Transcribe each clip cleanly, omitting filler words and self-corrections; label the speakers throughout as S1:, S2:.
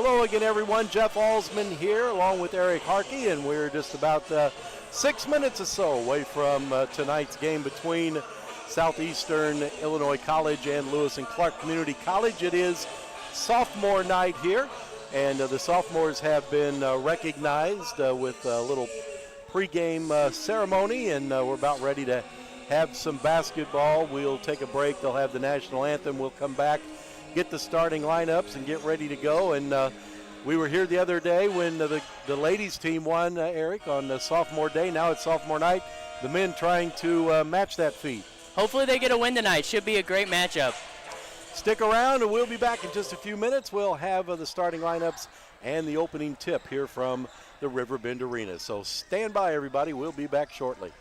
S1: Hello again, everyone. Jeff Alsman here, along with Eric Harkey, and we're just about 6 minutes or so away from tonight's game between Southeastern Illinois College and Lewis and Clark Community College. It is sophomore night here, and the sophomores have been recognized with a little pregame ceremony, and we're about ready to have some basketball. We'll take a break. They'll have the national anthem. We'll come back, get the starting lineups, and get ready to go. And we were here the other day when the ladies team won, Eric, on the sophomore day. Now it's sophomore night. The men trying to match that feat.
S2: Hopefully they get a win tonight. Should be a great matchup.
S1: Stick around, and we'll be back in just a few minutes. We'll have the starting lineups and the opening tip here from the Riverbend Arena. So stand by, everybody. We'll be back shortly.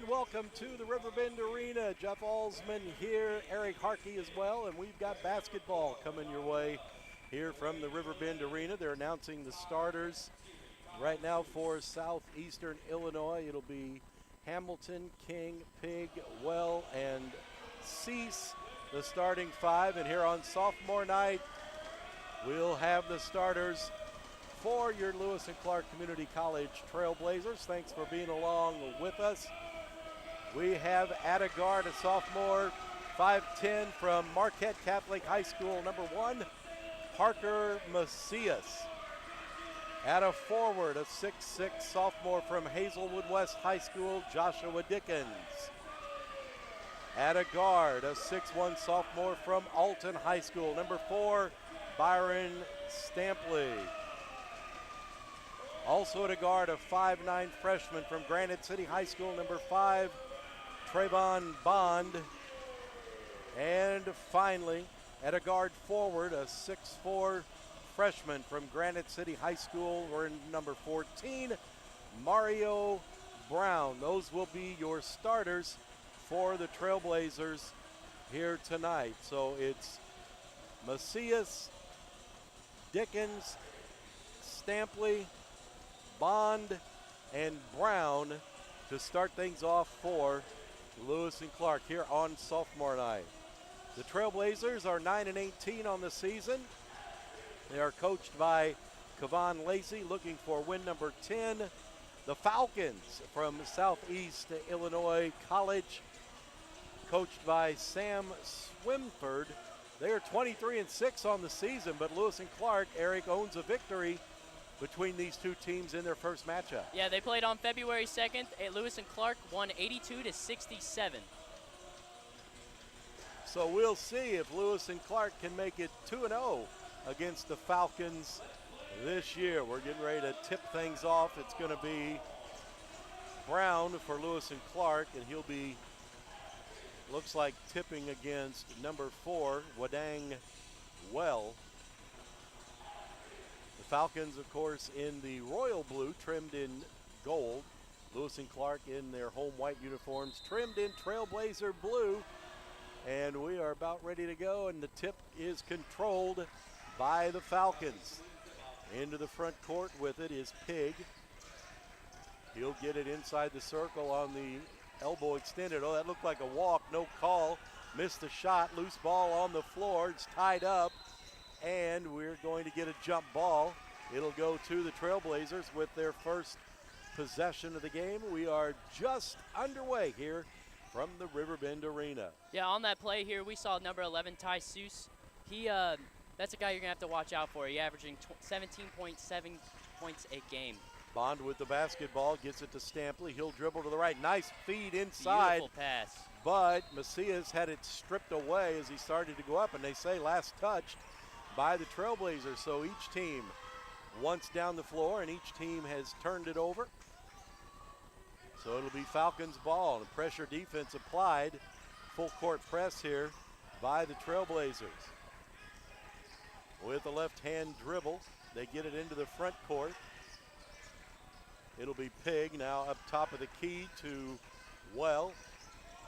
S1: And welcome to the Riverbend Arena. Jeff Alsman here, Eric Harkey as well, and we've got basketball coming your way here from the Riverbend Arena. They're announcing the starters right now for Southeastern Illinois. It'll be Hamilton, King, Pig, Well, and Cease, the starting five. And here on sophomore night, we'll have the starters for your Lewis and Clark Community College Trailblazers. Thanks for being along with us. We have at a guard, a sophomore, 5'10", from Marquette Catholic High School, number 1, Parker Macias. At a forward, a 6'6" sophomore from Hazelwood West High School, Joshua Dickens. At a guard, a 6'1" sophomore from Alton High School, number 4, Byron Stampley. Also at a guard, a 5'9" freshman from Granite City High School, number 5, Trayvon Bond. And finally, at a guard forward, a 6'4" freshman from Granite City High School, we're in number 14, Mario Brown. Those will be your starters for the Trailblazers here tonight. So it's Macias, Dickens, Stampley, Bond, and Brown to start things off for Lewis and Clark here on sophomore night. The Trailblazers are 9-18 on the season. They are coached by Kevon Lacey, looking for win number 10. The Falcons from Southeast Illinois College, coached by Sam Swimford. They are 23-6 on the season, but Lewis and Clark, Eric, owns a victory between these two teams in their first matchup.
S2: Yeah, they played on February 2nd. Lewis and Clark won 82-67.
S1: So we'll see if Lewis and Clark can make it 2-0 against the Falcons this year. We're getting ready to tip things off. It's going to be Brown for Lewis and Clark, and he'll be, looks like, tipping against number 4, Wadang Well. The Falcons, of course, in the royal blue, trimmed in gold. Lewis and Clark in their home white uniforms, trimmed in Trailblazer blue. And we are about ready to go, and the tip is controlled by the Falcons. Into the front court with it is Pig. He'll get it inside the circle on the elbow extended. Oh, that looked like a walk, no call. Missed the shot, loose ball on the floor. It's tied up, and we're going to get a jump ball. It'll go to the Trailblazers with their first possession of the game. We are just underway here from the Riverbend Arena.
S2: Yeah, on that play here, we saw number 11, Ty Seuss. That's a guy you're going to have to watch out for. He's averaging 17.7 points a game.
S1: Bond with the basketball, gets it to Stampley. He'll dribble to the right. Nice feed inside.
S2: Beautiful pass.
S1: But Macias had it stripped away as he started to go up, and they say last touched by the Trailblazers. So each team once down the floor, and each team has turned it over. So it'll be Falcons ball, and pressure defense applied. Full court press here by the Trailblazers. With the left-hand dribble, they get it into the front court. It'll be Pig now up top of the key to Well.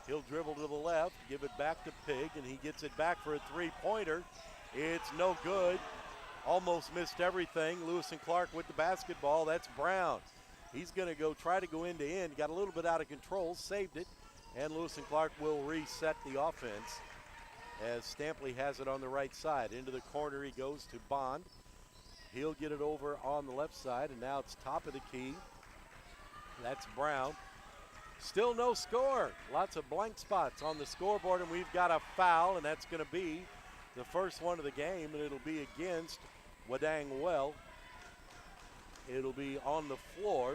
S1: He'll dribble to the left, give it back to Pig, and he gets it back for a three-pointer. It's no good. Almost missed everything. Lewis and Clark with the basketball. That's Brown. He's going to try to go end to end. Got a little bit out of control, saved it, and Lewis and Clark will reset the offense as Stampley has it on the right side. Into the corner he goes to Bond. He'll get it over on the left side, and now it's top of the key. That's Brown. Still no score. Lots of blank spots on the scoreboard, and we've got a foul, and that's going to be the first one of the game, and it'll be against Wadang Well. It'll be on the floor.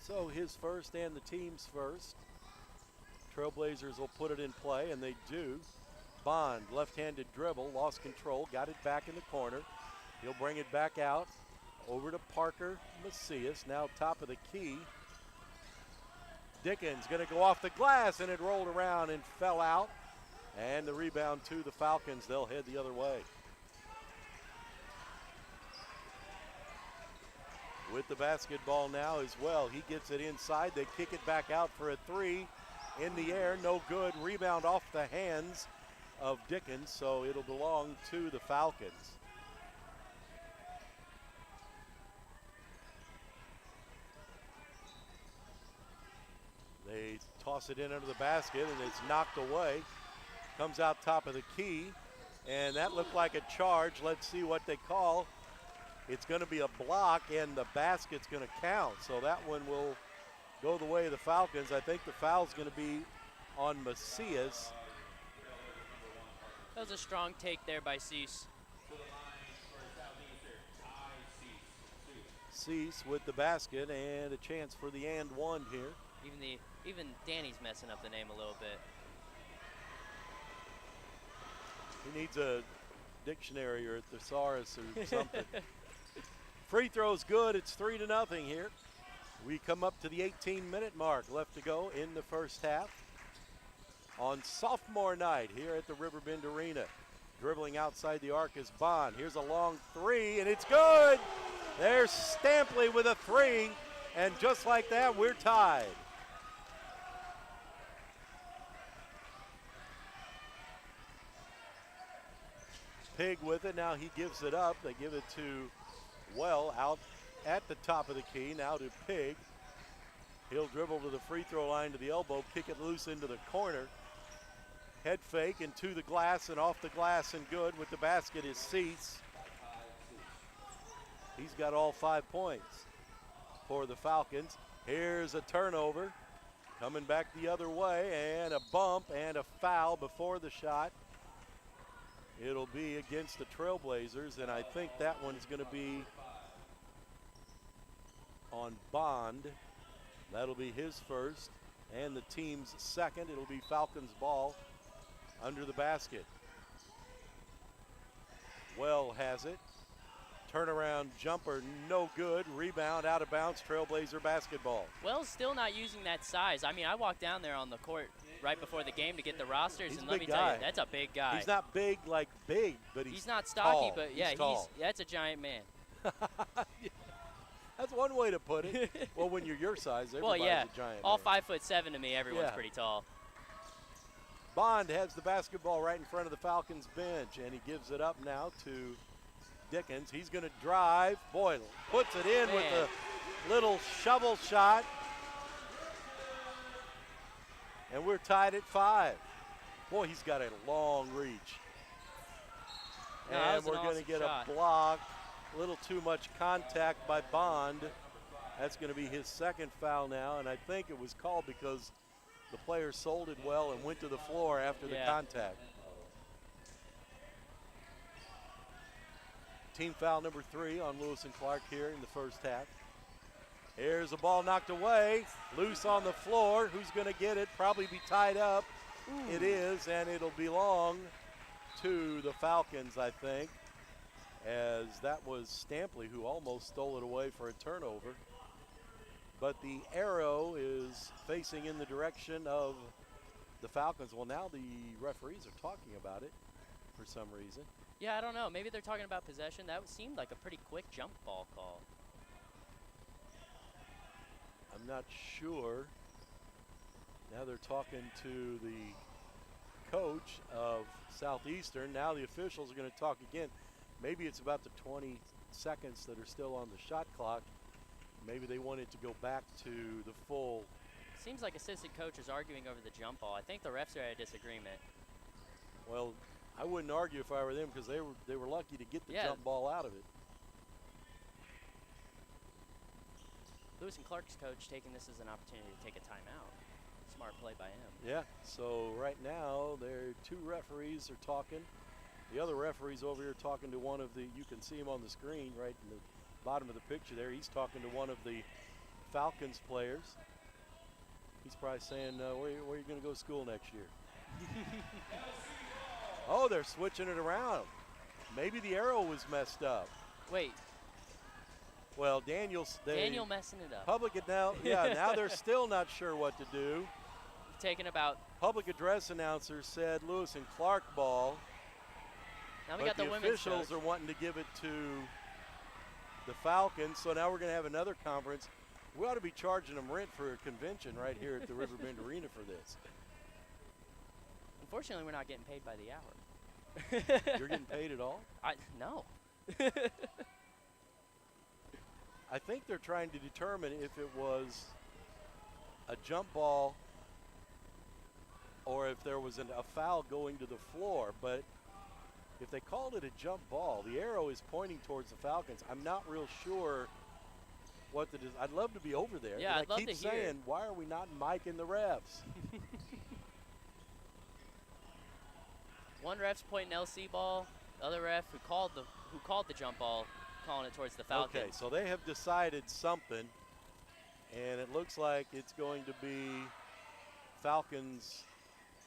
S1: So his first and the team's first. Trailblazers will put it in play, and they do. Bond, left-handed dribble, lost control, got it back in the corner. He'll bring it back out over to Parker Macias, now top of the key. Dickens going to go off the glass, and it rolled around and fell out. And the rebound to the Falcons. They'll head the other way. with the basketball now as well. He gets it inside. They kick it back out for a three. In the air, no good. Rebound off the hands of Dickens, so it'll belong to the Falcons. They toss it in under the basket, and it's knocked away. Comes out top of the key, and that looked like a charge. Let's see what they call. It's going to be a block, and the basket's going to count. So that one will go the way of the Falcons. I think the foul's going to be on Macias.
S2: That was a strong take there by Cease.
S1: Cease with the basket and a chance for the and one here.
S2: Even Danny's messing up the name a little bit.
S1: He needs a dictionary or a thesaurus or something. Free throw's good. It's 3-0 here. We come up to the 18-minute mark left to go in the first half. On sophomore night here at the Riverbend Arena. Dribbling outside the arc is Bond. Here's a long three, and it's good. There's Stampley with a three, and just like that, we're tied. Pig with it. Now he gives it up. They give it to Well out at the top of the key. Now to Pig. He'll dribble to the free throw line to the elbow, kick it loose into the corner. Head fake and to the glass and off the glass and good. With the basket is Cease. He's got all 5 points for the Falcons. Here's a turnover. Coming back the other way, and a bump and a foul before the shot. It'll be against the Trailblazers, and I think that one's going to be on Bond. That'll be his first and the team's second. It'll be Falcons ball under the basket. Well has it. Turnaround jumper, no good. Rebound out of bounds, Trailblazer basketball.
S2: Wells still not using that size. I mean, I walked down there on the court right before the game to get the rosters,
S1: He's
S2: and
S1: a
S2: let
S1: big
S2: me tell
S1: guy.
S2: you, that's a big guy.
S1: He's not big like big, but he's
S2: not stocky,
S1: tall.
S2: but yeah,
S1: tall.
S2: that's a giant man.
S1: That's one way to put it. Well, when you're your size, everybody's
S2: well, yeah,
S1: a giant
S2: all
S1: man.
S2: 5'7" to me, everyone's pretty tall.
S1: Bond has the basketball right in front of the Falcons bench, and he gives it up now to Dickens. He's going to drive. Boy, puts it in with a little shovel shot. And we're tied at 5. Boy, he's got a long reach.
S2: No,
S1: and we're
S2: awesome
S1: going to get
S2: shot.
S1: a block. A little too much contact by Bond. That's going to be his second foul now, and I think it was called because the player sold it well and went to the floor after the contact. Team foul number 3 on Lewis and Clark here in the first half. Here's a ball knocked away, loose on the floor. Who's going to get it? Probably be tied up. Ooh. It is, and it'll belong to the Falcons, I think, as that was Stampley who almost stole it away for a turnover. But the arrow is facing in the direction of the Falcons. Well, now the referees are talking about it for some reason.
S2: Yeah, I don't know. Maybe they're talking about possession. That seemed like a pretty quick jump ball call.
S1: I'm not sure. Now they're talking to the coach of Southeastern. Now the officials are going to talk again. Maybe it's about the 20 seconds that are still on the shot clock. Maybe they wanted to go back to the full.
S2: Seems like assistant coach is arguing over the jump ball. I think the refs are at a disagreement.
S1: Well, I wouldn't argue if I were them because they were lucky to get the jump ball out of it.
S2: Lewis and Clark's coach taking this as an opportunity to take a timeout. Smart play by him.
S1: Yeah, so right now, two referees are talking. The other referee's over here talking to one of the, you can see him on the screen right in the bottom of the picture there. He's talking to one of the Falcons players. He's probably saying, where are you going to go to school next year? Oh, they're switching it around. Maybe the arrow was messed up.
S2: Wait.
S1: Well, Daniel
S2: messing it up.
S1: Now they're still not sure what to do.
S2: Taking about.
S1: Public address announcer said Lewis and Clark ball.
S2: Now we got the women's
S1: officials
S2: coach.
S1: are wanting to give it to the Falcons. So now we're going to have another conference. We ought to be charging them rent for a convention right here at the Riverbend Arena for this.
S2: Unfortunately, we're not getting paid by the hour.
S1: You're getting paid at all?
S2: No.
S1: I think they're trying to determine if it was a jump ball or if there was a foul going to the floor. But if they called it a jump ball, the arrow is pointing towards the Falcons. I'm not real sure what I'd love to be over there.
S2: Yeah, I'd love
S1: I keep
S2: to hear.
S1: saying, why are we not micing the refs?
S2: One ref's pointing LC ball. The other ref who called the jump ball, calling it towards the Falcons.
S1: Okay, so they have decided something, and it looks like it's going to be Falcons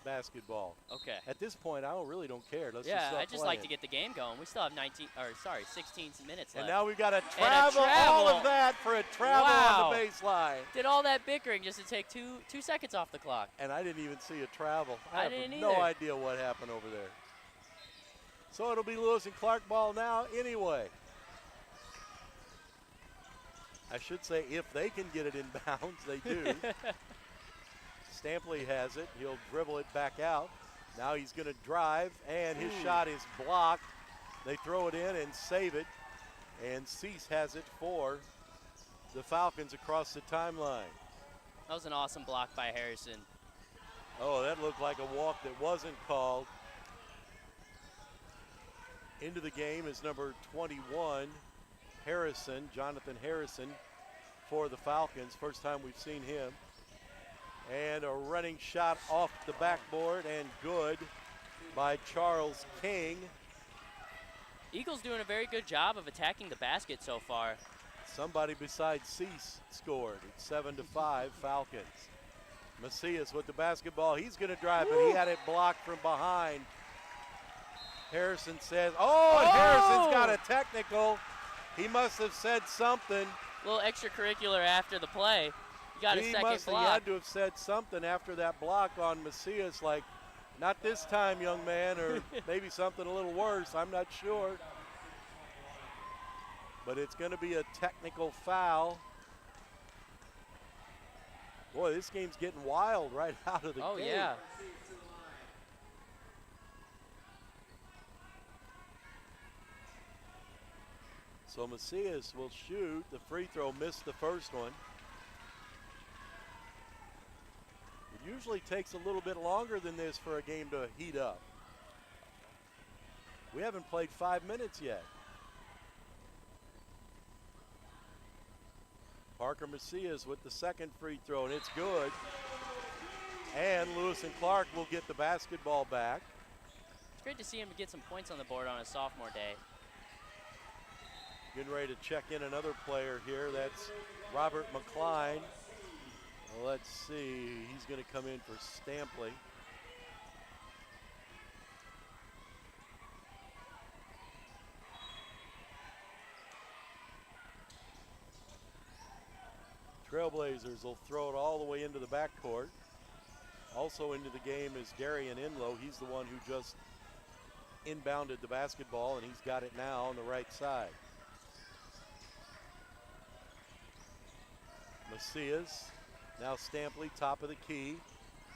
S1: basketball.
S2: Okay.
S1: At this point, I really don't care. Let's
S2: Yeah,
S1: just
S2: I just like to
S1: playing.
S2: get the game going. We still have 16 minutes
S1: And
S2: left.
S1: now we've got to travel all of that for a travel on the baseline.
S2: Did all that bickering just to take two seconds off the clock.
S1: And I didn't even see a travel.
S2: I
S1: have
S2: didn't
S1: no
S2: either.
S1: idea what happened over there. So it'll be Lewis and Clark ball now anyway. I should say if they can get it in bounds, they do. Stampley has it. He'll dribble it back out. Now he's going to drive, and his shot is blocked. They throw it in and save it. And Cease has it for the Falcons across the timeline.
S2: That was an awesome block by Harrison.
S1: Oh, that looked like a walk that wasn't called. Into the game is number 21, Harrison, Jonathan Harrison, for the Falcons. First time we've seen him. And a running shot off the backboard and good by Charles King.
S2: Eagles doing a very good job of attacking the basket so far.
S1: Somebody besides Cease scored. It's 7-5 Falcons. Macias with the basketball. He's going to drive, but he had it blocked from behind. Harrison says, and Harrison's got a technical. He must have said something.
S2: A little extracurricular after the play. You got a second
S1: He
S2: block.
S1: had to have said something after that block on Macias, like, not this time, young man, or maybe something a little worse. I'm not sure. But it's going to be a technical foul. Boy, this game's getting wild right out of the gate.
S2: Oh, yeah.
S1: So Macias will shoot. The free throw missed the first one. It usually takes a little bit longer than this for a game to heat up. We haven't played 5 minutes yet. Parker Macias with the second free throw, and it's good. And Lewis and Clark will get the basketball back.
S2: It's great to see him get some points on the board on his sophomore day.
S1: Getting ready to check in another player here. That's Robert McCline. Well, let's see. He's going to come in for Stampley. Trailblazers will throw it all the way into the backcourt. Also into the game is Darian Enlow. He's the one who just inbounded the basketball, and he's got it now on the right side. Macias, now Stampley, top of the key.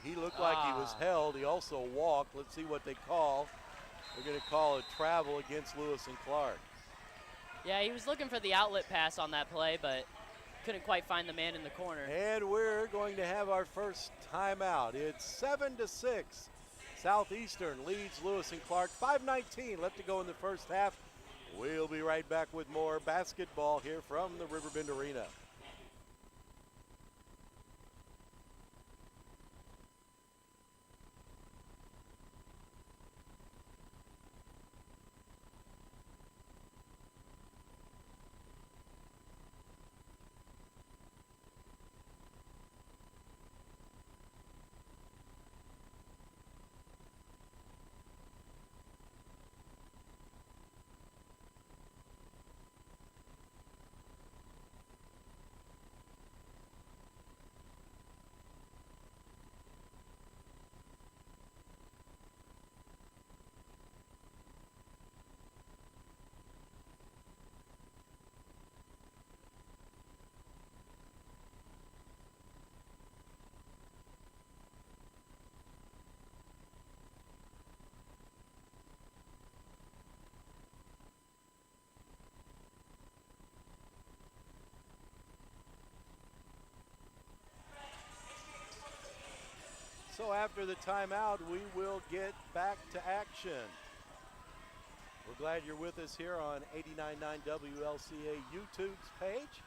S1: He looked like he was held. He also walked. Let's see what they call. They're going to call a travel against Lewis and Clark.
S2: Yeah, he was looking for the outlet pass on that play, but couldn't quite find the man in the corner.
S1: And we're going to have our first timeout. It's 7-6. Southeastern leads Lewis and Clark. 5:19 left to go in the first half. We'll be right back with more basketball here from the Riverbend Arena. So after the timeout, we will get back to action. We're glad you're with us here on 89.9 WLCA YouTube's page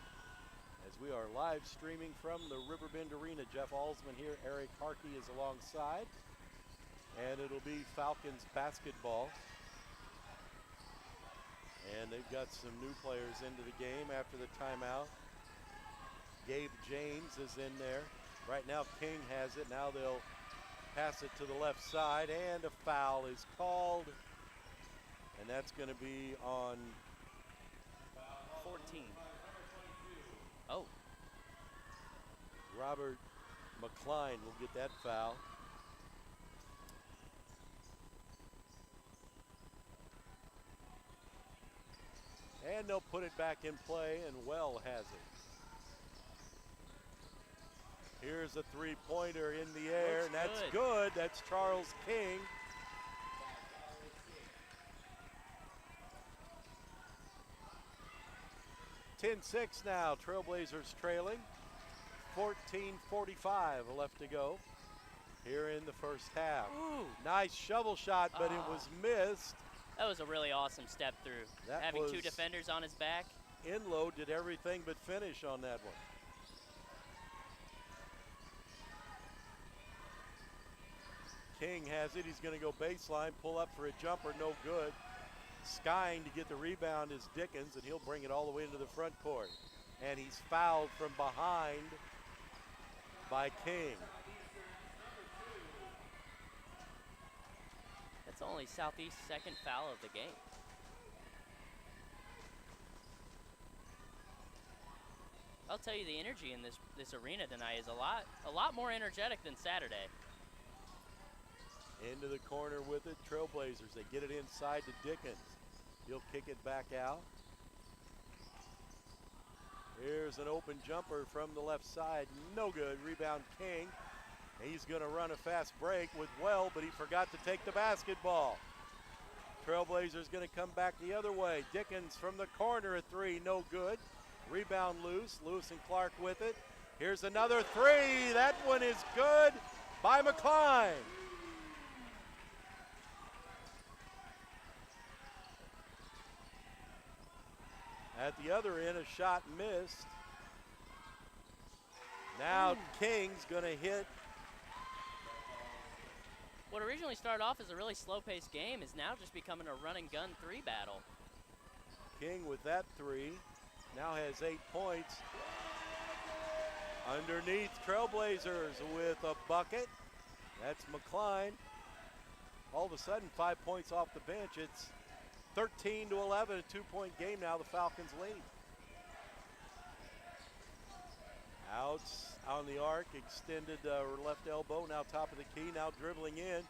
S1: as we are live streaming from the Riverbend Arena. Jeff Alsman here, Eric Harkey is alongside, and it'll be Falcons basketball. And they've got some new players into the game after the timeout. Gabe James is in there. Right now King has it. Now they'll pass it to the left side, and a foul is called. And that's going to be on
S2: 14. Oh.
S1: Robert McCline will get that foul. And they'll put it back in play, and Well has it. Here's a three-pointer in the air, and that's good. That's Charles King. (10-6) now, Trailblazers trailing. 14:45 left to go here in the first half.
S2: Ooh.
S1: Nice shovel shot, but it was missed.
S2: That was a really awesome step through.
S1: That
S2: Having
S1: was
S2: two defenders on his back.
S1: Enlow did everything but finish on that one. King has it. He's going to go baseline, pull up for a jumper, no good. Skying to get the rebound is Dickens, and he'll bring it all the way into the front court. And he's fouled from behind by King.
S2: That's only Southeast's second foul of the game. I'll tell you, the energy in this arena tonight is a lot more energetic than Saturday.
S1: Into the corner with it, Trailblazers. They get it inside to Dickens. He'll kick it back out. Here's an open jumper from the left side. No good. Rebound King. He's going to run a fast break with Well, but he forgot to take the basketball. Trailblazers going to come back the other way. Dickens from the corner, a three, no good. Rebound loose. Lewis and Clark with it. Here's another three. That one is good by McCline. At the other end, a shot missed. Now King's going to hit.
S2: What originally started off as a really slow-paced game is now just becoming a run-and-gun three battle.
S1: King with that three now has 8 points. Underneath, Trailblazers with a bucket. That's McCline. All of a sudden, 5 points off the bench. It's 13-11, a 2-point game now. The Falcons lead. Outs on the arc, extended left elbow, now top of the key, now dribbling in.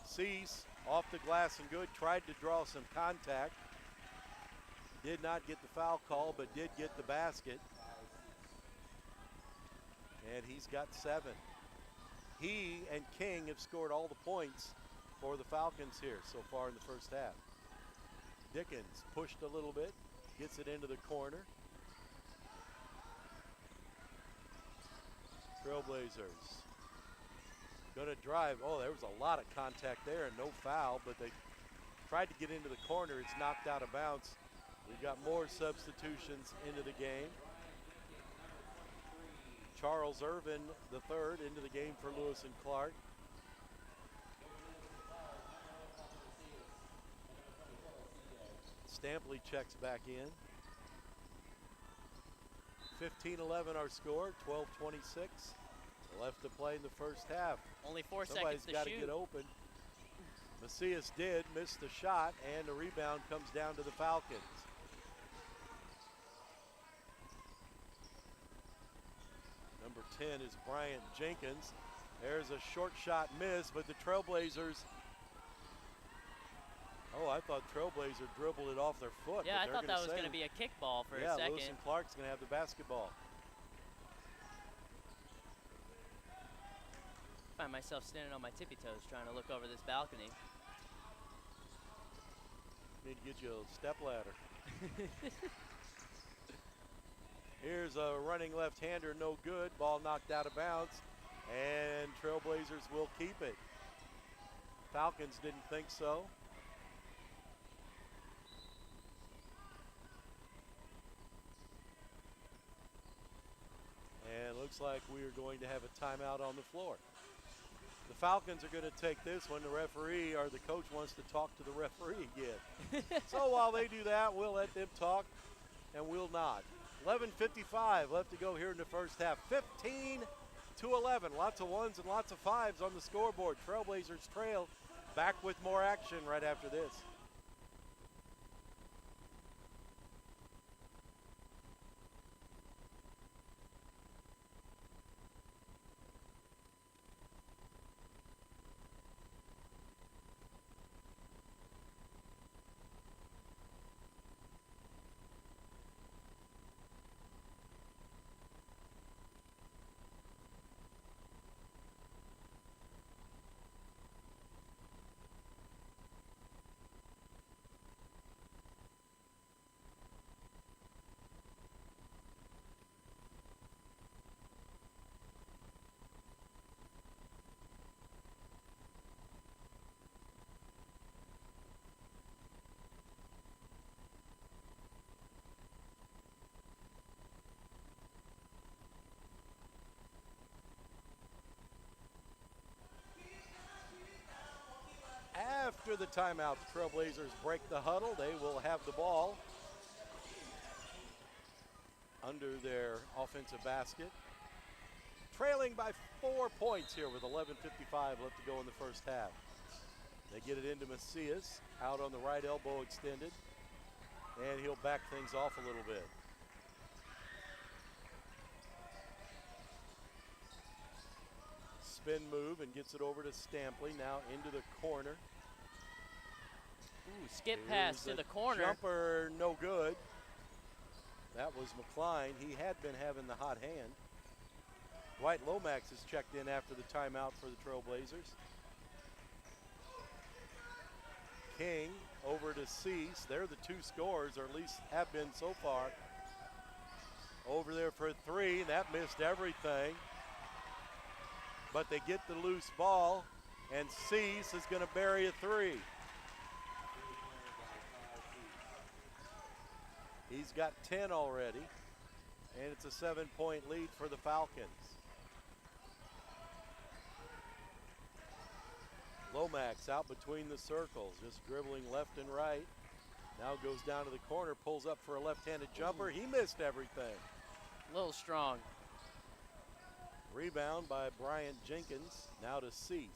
S1: Cease off the glass and good, tried to draw some contact. Did not get the foul call, but did get the basket. And he's got 7. He and King have scored all the points for the Falcons here so far in the first half. Dickens pushed a little bit, gets it into the corner. Trailblazers gonna drive. Oh, there was a lot of contact there and no foul, but they tried to get into the corner. It's knocked out of bounds. We've got more substitutions into the game. Charles Irvin, the third, into the game for Lewis and Clark. Stampley checks back in. 15-11 our score, 12:26 left to play in the first half.
S2: Only 4
S1: Somebody's
S2: seconds to
S1: got to
S2: shoot.
S1: get open. Macias did, missed the shot, and the rebound comes down to the Falcons. Number 10 is Bryant Jenkins. There's a short shot miss, but the Trailblazers, oh, I thought Trailblazer dribbled it off their foot.
S2: Yeah,
S1: but
S2: I thought
S1: they're
S2: that was
S1: say-
S2: going to be a kickball for a
S1: Yeah,
S2: second.
S1: Lewis and Clark's going to have the basketball.
S2: Find myself standing on my tippy toes trying to look over this balcony.
S1: Need to get you a step ladder. Here's a running left-hander, no good. Ball knocked out of bounds. And Trailblazers will keep it. Falcons didn't think so. And looks like we are going to have a timeout on the floor. The Falcons are going to take this one. The referee or the coach wants to talk to the referee again. So while they do that, we'll let them talk and we'll not. 11:55 left to go here in the first half. 15-11. Lots of ones and lots of fives on the scoreboard. Trailblazers trail. Back with more action right after this. After the timeout, the Trailblazers break the huddle. They will have the ball under their offensive basket. Trailing by 4 points here with 11:55 left to go in the first half. They get it into Macias, out on the right elbow extended, and he'll back things off a little bit. Spin move and gets it over to Stampley, now into the corner.
S2: Ooh, skip pass to the corner.
S1: Jumper, no good. That was McCline. He had been having the hot hand. Dwight Lomax has checked in after the timeout for the Trailblazers. King over to Cease. They're the two scorers, or at least have been so far. Over there for three. That missed everything. But they get the loose ball, and Cease is going to bury a three. He's got 10 already, and it's a 7-point lead for the Falcons. Lomax out between the circles, just dribbling left and right. Now goes down to the corner, pulls up for a left-handed jumper. He missed everything.
S2: A little strong.
S1: Rebound by Bryant Jenkins, now to Cease.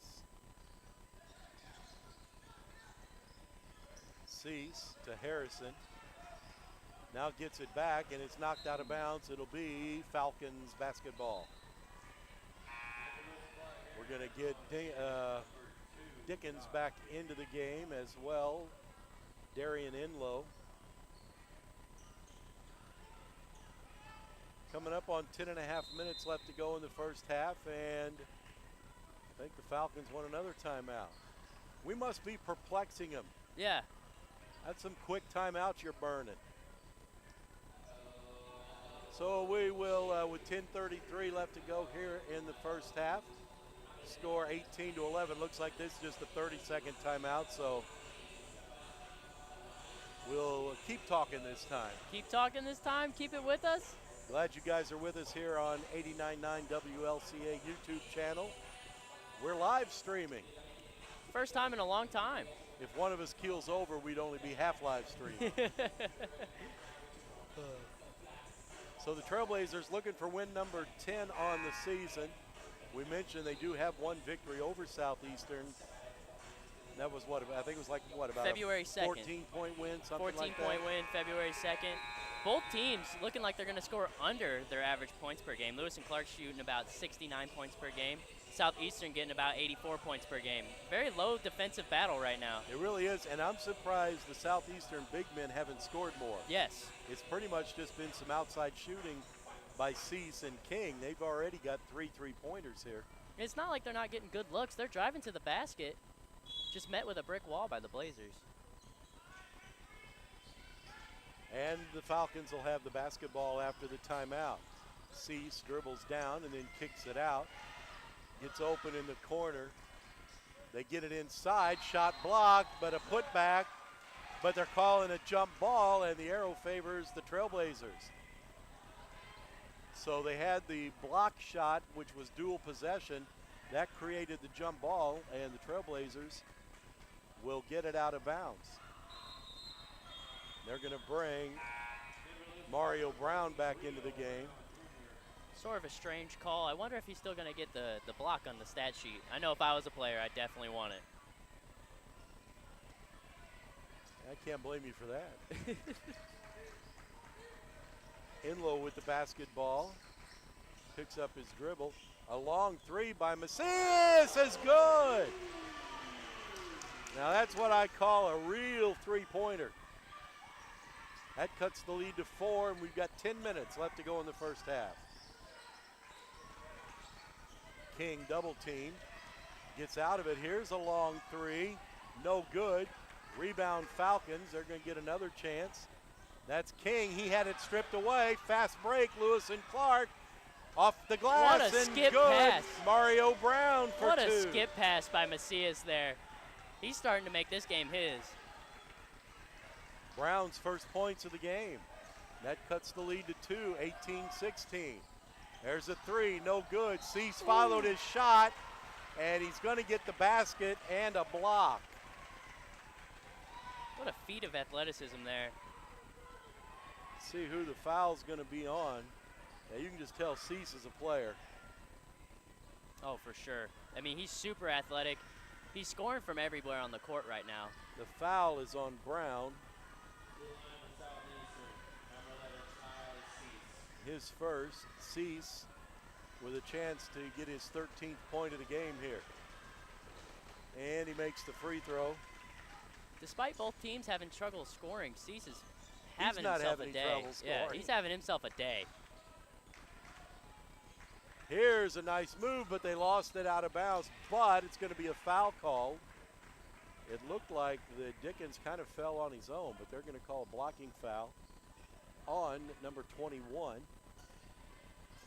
S1: Cease to Harrison. Now gets it back, and it's knocked out of bounds. It'll be Falcons basketball. We're going to get Dickens back into the game as well. Darian Enlow. Coming up on 10.5 minutes left to go in the first half, and I think the Falcons want another timeout. We must be perplexing them.
S2: Yeah.
S1: That's some quick timeouts you're burning. So we will, with 10:33 left to go here in the first half, score 18-11. Looks like this is just a 30-second timeout, so we'll keep talking this time.
S2: Keep talking this time. Keep it with us.
S1: Glad you guys are with us here on 89.9 WLCA YouTube channel. We're live streaming.
S2: First time in a long time.
S1: If one of us keels over, we'd only be half live streaming. So the Trailblazers looking for win number 10 on the season. We mentioned they do have one victory over Southeastern. That was what, I think it was like, what, about
S2: February 2nd.
S1: 14-point win, something like that?
S2: 14-point win, February 2nd. Both teams looking like they're going to score under their average points per game. Lewis and Clark shooting about 69 points per game. Southeastern getting about 84 points per game. Very low defensive battle right now.
S1: It really is, and I'm surprised the Southeastern big men haven't scored more.
S2: Yes.
S1: It's pretty much just been some outside shooting by Cease and King. They've already got 3 3-pointers here.
S2: It's not like they're not getting good looks. They're driving to the basket. Just met with a brick wall by the Blazers.
S1: And the Falcons will have the basketball after the timeout. Cease dribbles down and then kicks it out. Gets open in the corner. They get it inside, shot blocked, but a putback. But they're calling a jump ball, and the arrow favors the Trailblazers. So they had the block shot, which was dual possession. That created the jump ball, and the Trailblazers will get it out of bounds. They're going to bring Mario Brown back into the game.
S2: Sort of a strange call. I wonder if he's still going to get the block on the stat sheet. I know if I was a player, I'd definitely want it.
S1: I can't blame you for that. Enlow with the basketball. Picks up his dribble. A long three by Macias is good. Now that's what I call a real three-pointer. That cuts the lead to 4, and we've got 10 minutes left to go in the first half. King double team. Gets out of it. Here's a long three. No good. Rebound Falcons. They're going to get another chance. That's King. He had it stripped away. Fast break. Lewis and Clark off the glass.
S2: What a
S1: and
S2: skip
S1: good.
S2: pass.
S1: Mario Brown for
S2: What
S1: 2.
S2: a skip pass by Macias there. He's starting to make this game his.
S1: Brown's first points of the game. That cuts the lead to 2, 18-16. There's a three, no good. Cease followed his shot, and he's going to get the basket and a block.
S2: What a feat of athleticism there.
S1: See who the foul's going to be on. Yeah, you can just tell Cease is a player.
S2: Oh, for sure. I mean, he's super athletic. He's scoring from everywhere on the court right now.
S1: The foul is on Brown. His first. Cease with a chance to get his 13th point of the game here. And he makes the free throw.
S2: Despite both teams having trouble scoring, Cease is having
S1: not
S2: himself
S1: having
S2: a day.
S1: any trouble
S2: Yeah,
S1: scoring.
S2: he's having himself a day.
S1: Here's a nice move, but they lost it out of bounds. But it's going to be a foul call. It looked like the Dickens kind of fell on his own, but they're going to call a blocking foul on number 21.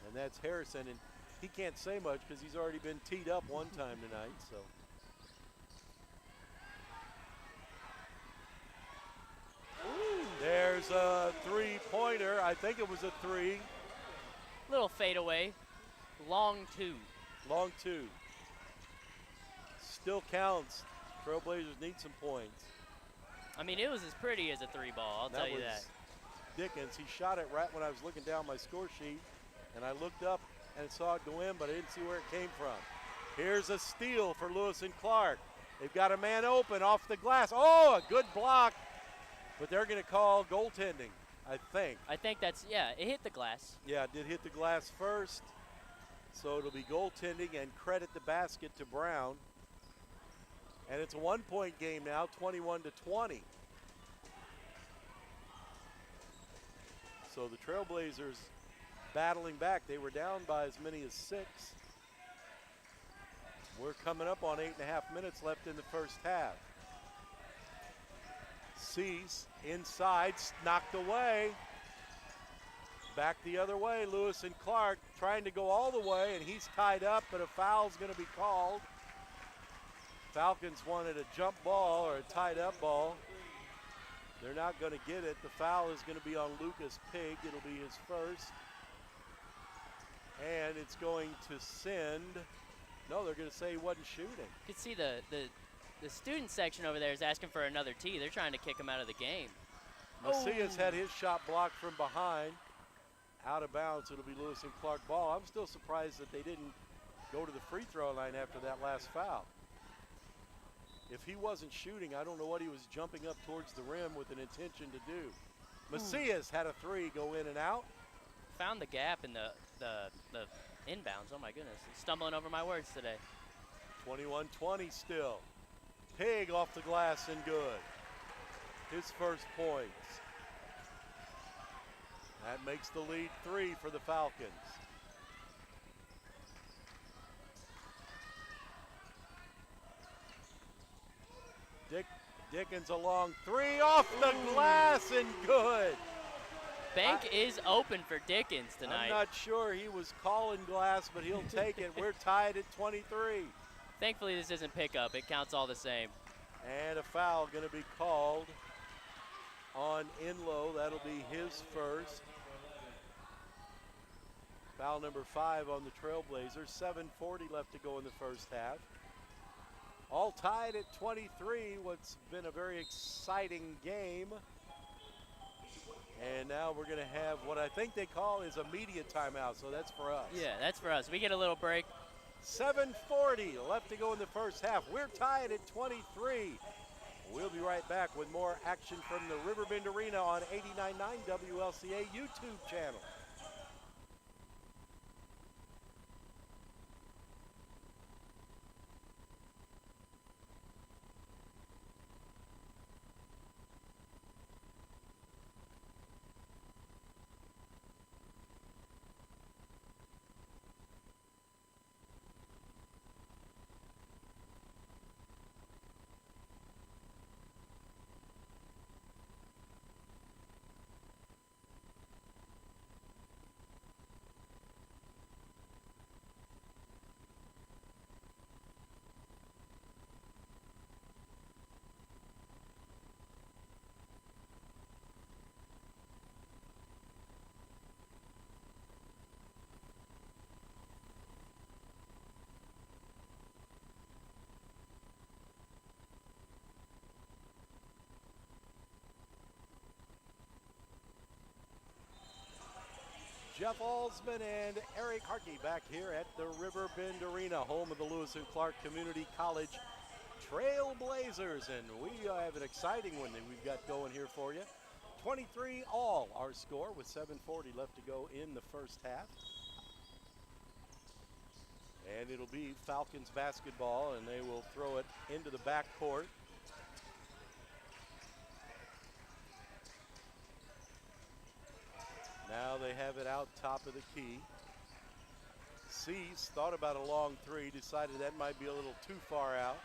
S1: And that's Harrison. And he can't say much because he's already been teed up one time tonight. So there's a three-pointer. I think it was a three.
S2: Little fadeaway. Long 2.
S1: Long 2. Still counts. Trailblazers need some points.
S2: I mean, it was as pretty as a 3 ball, I'll tell you that.
S1: Dickens. He shot it right when I was looking down my score sheet, and I looked up and saw it go in, but I didn't see where it came from. Here's a steal for Lewis and Clark. They've got a man open off the glass. Oh, a good block, but they're going to call goaltending, I think.
S2: I think that's, yeah, it hit the glass.
S1: Yeah, it did hit the glass first, so it'll be goaltending and credit the basket to Brown. And it's a 1-point game now, 21-20. So the Trailblazers battling back. They were down by as many as 6. We're coming up on 8.5 minutes left in the first half. Cease inside, knocked away. Back the other way, Lewis and Clark trying to go all the way, and he's tied up, but a foul's going to be called. Falcons wanted a jump ball or a tied up ball. They're not going to get it. The foul is going to be on Lucas Pig. It'll be his first. And it's going to send, no, they're going to say he wasn't shooting.
S2: You can see the student section over there is asking for another tee. They're trying to kick him out of the game.
S1: Macias had his shot blocked from behind. Out of bounds, it'll be Lewis and Clark ball. I'm still surprised that they didn't go to the free throw line after that last foul. If he wasn't shooting, I don't know what he was jumping up towards the rim with an intention to do. Macias had a three go in and out.
S2: Found the gap in the inbounds. Oh my goodness, I'm stumbling over my words today.
S1: 21-20 still. Pig off the glass and good. His first points. That makes the lead 3 for the Falcons. Dickens a long three off the glass and good.
S2: Bank is open for Dickens
S1: I'm
S2: tonight.
S1: not sure he was calling glass, but he'll take it. We're tied at 23.
S2: Thankfully, this isn't pickup. It counts all the same.
S1: And a foul going to be called on Enlow. That'll be his first. Foul number 5 on the Trailblazers. 7:40 left to go in the first half. All tied at 23. What's been a very exciting game. And now we're going to have what I think they call is a media timeout, so that's for us.
S2: Yeah, that's for us. We get a little break.
S1: 7:40 left to go in the first half. We're tied at 23. We'll be right back with more action from the Riverbend Arena on 89.9 WLCA YouTube channel. Jeff Alsman and Eric Harkey back here at the Riverbend Arena, home of the Lewis and Clark Community College Trailblazers. And we have an exciting one that we've got going here for you. 23 all our score with 7:40 left to go in the first half. And it'll be Falcons basketball, and they will throw it into the backcourt. Now they have it out top of the key. Cease thought about a long three, decided that might be a little too far out.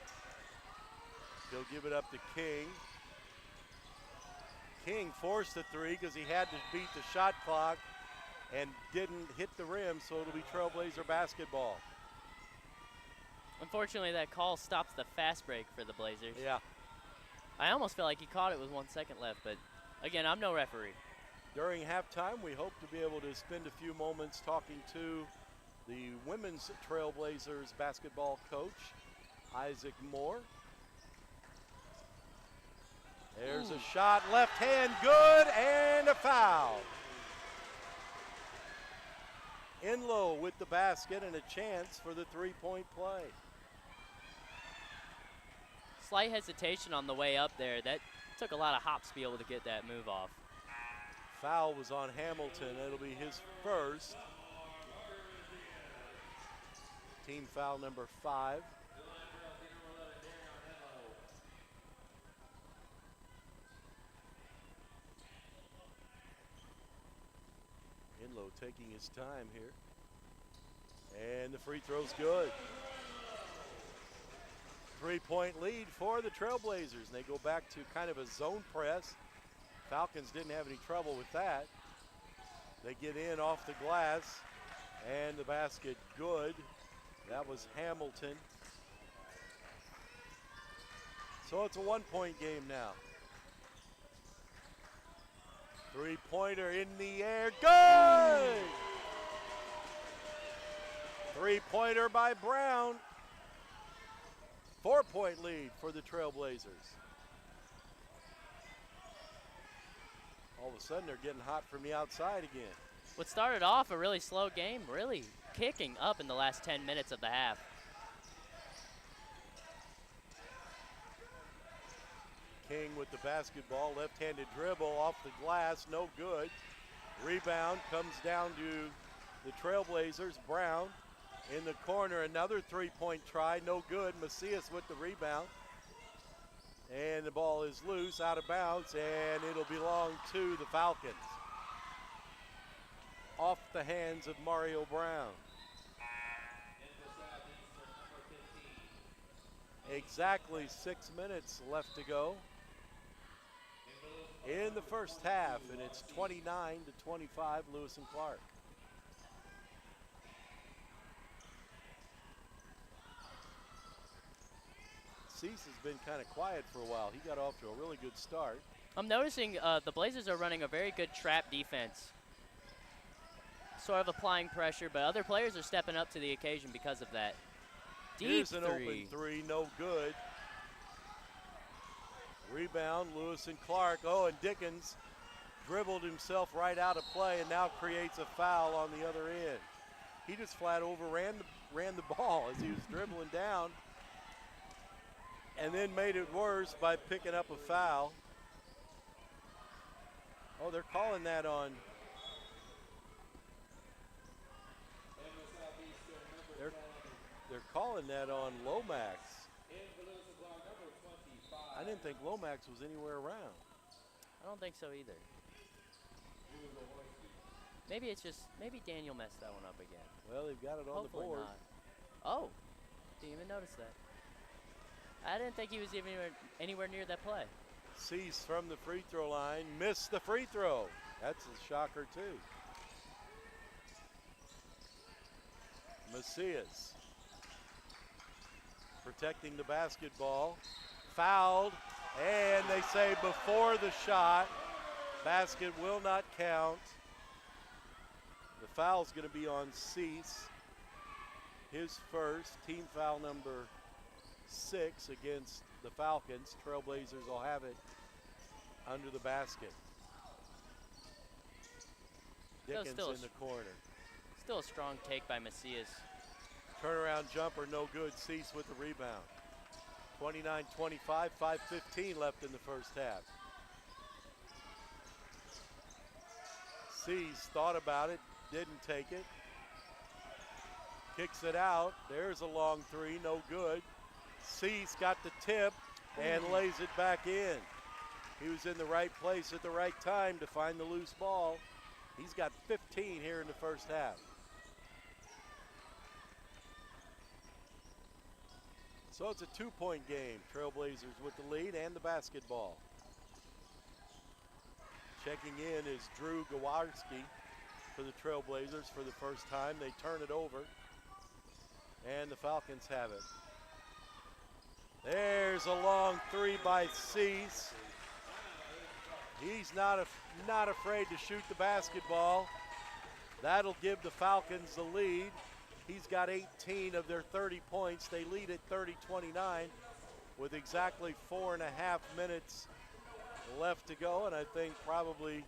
S1: He'll give it up to King. King forced the three because he had to beat the shot clock and didn't hit the rim, so it'll be Trailblazer basketball.
S2: Unfortunately, that call stops the fast break for the Blazers.
S1: Yeah.
S2: I almost felt like he caught it with 1 second left, but again, I'm no referee.
S1: During halftime, we hope to be able to spend a few moments talking to the women's Trailblazers basketball coach, Isaac Moore. There's a shot, left hand, good, and a foul. Enlow with the basket and a chance for the three-point play.
S2: Slight hesitation on the way up there. That took a lot of hops to be able to get that move off.
S1: Foul was on Hamilton. It'll be his first. Team foul number 5. Enlow taking his time here. And the free throw's good. 3-point lead for the Trailblazers. And they go back to kind of a zone press. Falcons didn't have any trouble with that. They get in off the glass, and the basket good. That was Hamilton. So it's a 1-point game now. Three-pointer in the air, good! Three-pointer by Brown. 4-point lead for the Trailblazers. All of a sudden, they're getting hot from the outside again.
S2: What started off a really slow game, really kicking up in the last 10 minutes of the half.
S1: King with the basketball, left-handed dribble off the glass, no good. Rebound comes down to the Trailblazers. Brown in the corner, another three-point try, no good. Macias with the rebound. And the ball is loose, out of bounds, and it'll belong to the Falcons. Off the hands of Mario Brown. Exactly 6 minutes left to go. in the first half, and it's 29-25, Lewis and Clark. Cease has been kind of quiet for a while. He got off to a really good start.
S2: I'm noticing the Blazers are running a very good trap defense. Sort of applying pressure, but other players are stepping up to the occasion because of that. Deep
S1: Here's an
S2: three.
S1: open three, no good. Rebound, Lewis and Clark. Oh, and Dickens dribbled himself right out of play and now creates a foul on the other end. He just flat overran ran the ball as he was dribbling down, and then made it worse by picking up a foul. Oh, they're calling that on. They're calling that on Lomax. I didn't think Lomax was anywhere around.
S2: I don't think so either. Maybe it's just, maybe Daniel messed that one up again.
S1: Well, they've got it on
S2: Hopefully
S1: the board.
S2: not. Oh, didn't even notice that. I didn't think he was even anywhere near that play.
S1: Cease from the free throw line, missed the free throw. That's a shocker too. Macias protecting the basketball, fouled, and they say before the shot, basket will not count. The foul's going to be on Cease, his first, team foul number 6 against the Falcons. Trailblazers will have it under the basket. Dickens
S2: still
S1: in the corner.
S2: Still a strong take by Macias.
S1: Turnaround jumper, no good. Cease with the rebound. 29-25, 5:15 left in the first half. Cease thought about it, didn't take it. Kicks it out. There's a long three, no good. Cease got the tip and lays it back in. He was in the right place at the right time to find the loose ball. He's got 15 here in the first half. So it's a 2-point game. Trailblazers with the lead and the basketball. Checking in is Drew Gawarski for the Trailblazers for the first time. They turn it over, and the Falcons have it. There's a long three by Cease. He's not afraid to shoot the basketball. That'll give the Falcons the lead. He's got 18 of their 30 points. They lead at 30-29 with exactly 4.5 minutes left to go. And I think probably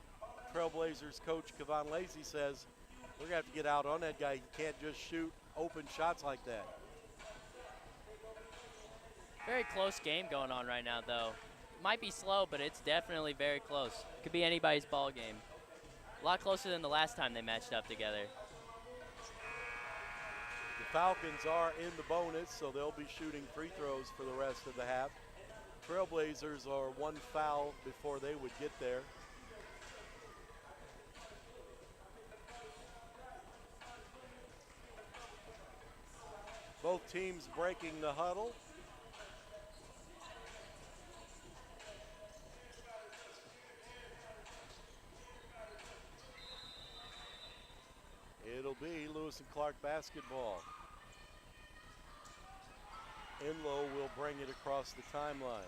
S1: Trailblazers coach Kevon Lacey says, we're gonna have to get out on that guy. He can't just shoot open shots like that.
S2: Very close game going on right now, though. Might be slow, but it's definitely very close. Could be anybody's ball game. A lot closer than the last time they matched up together.
S1: The Falcons are in the bonus, so they'll be shooting free throws for the rest of the half. Trailblazers are one foul before they would get there. Both teams breaking the huddle. It'll be Lewis and Clark basketball. Enlow will bring it across the timeline.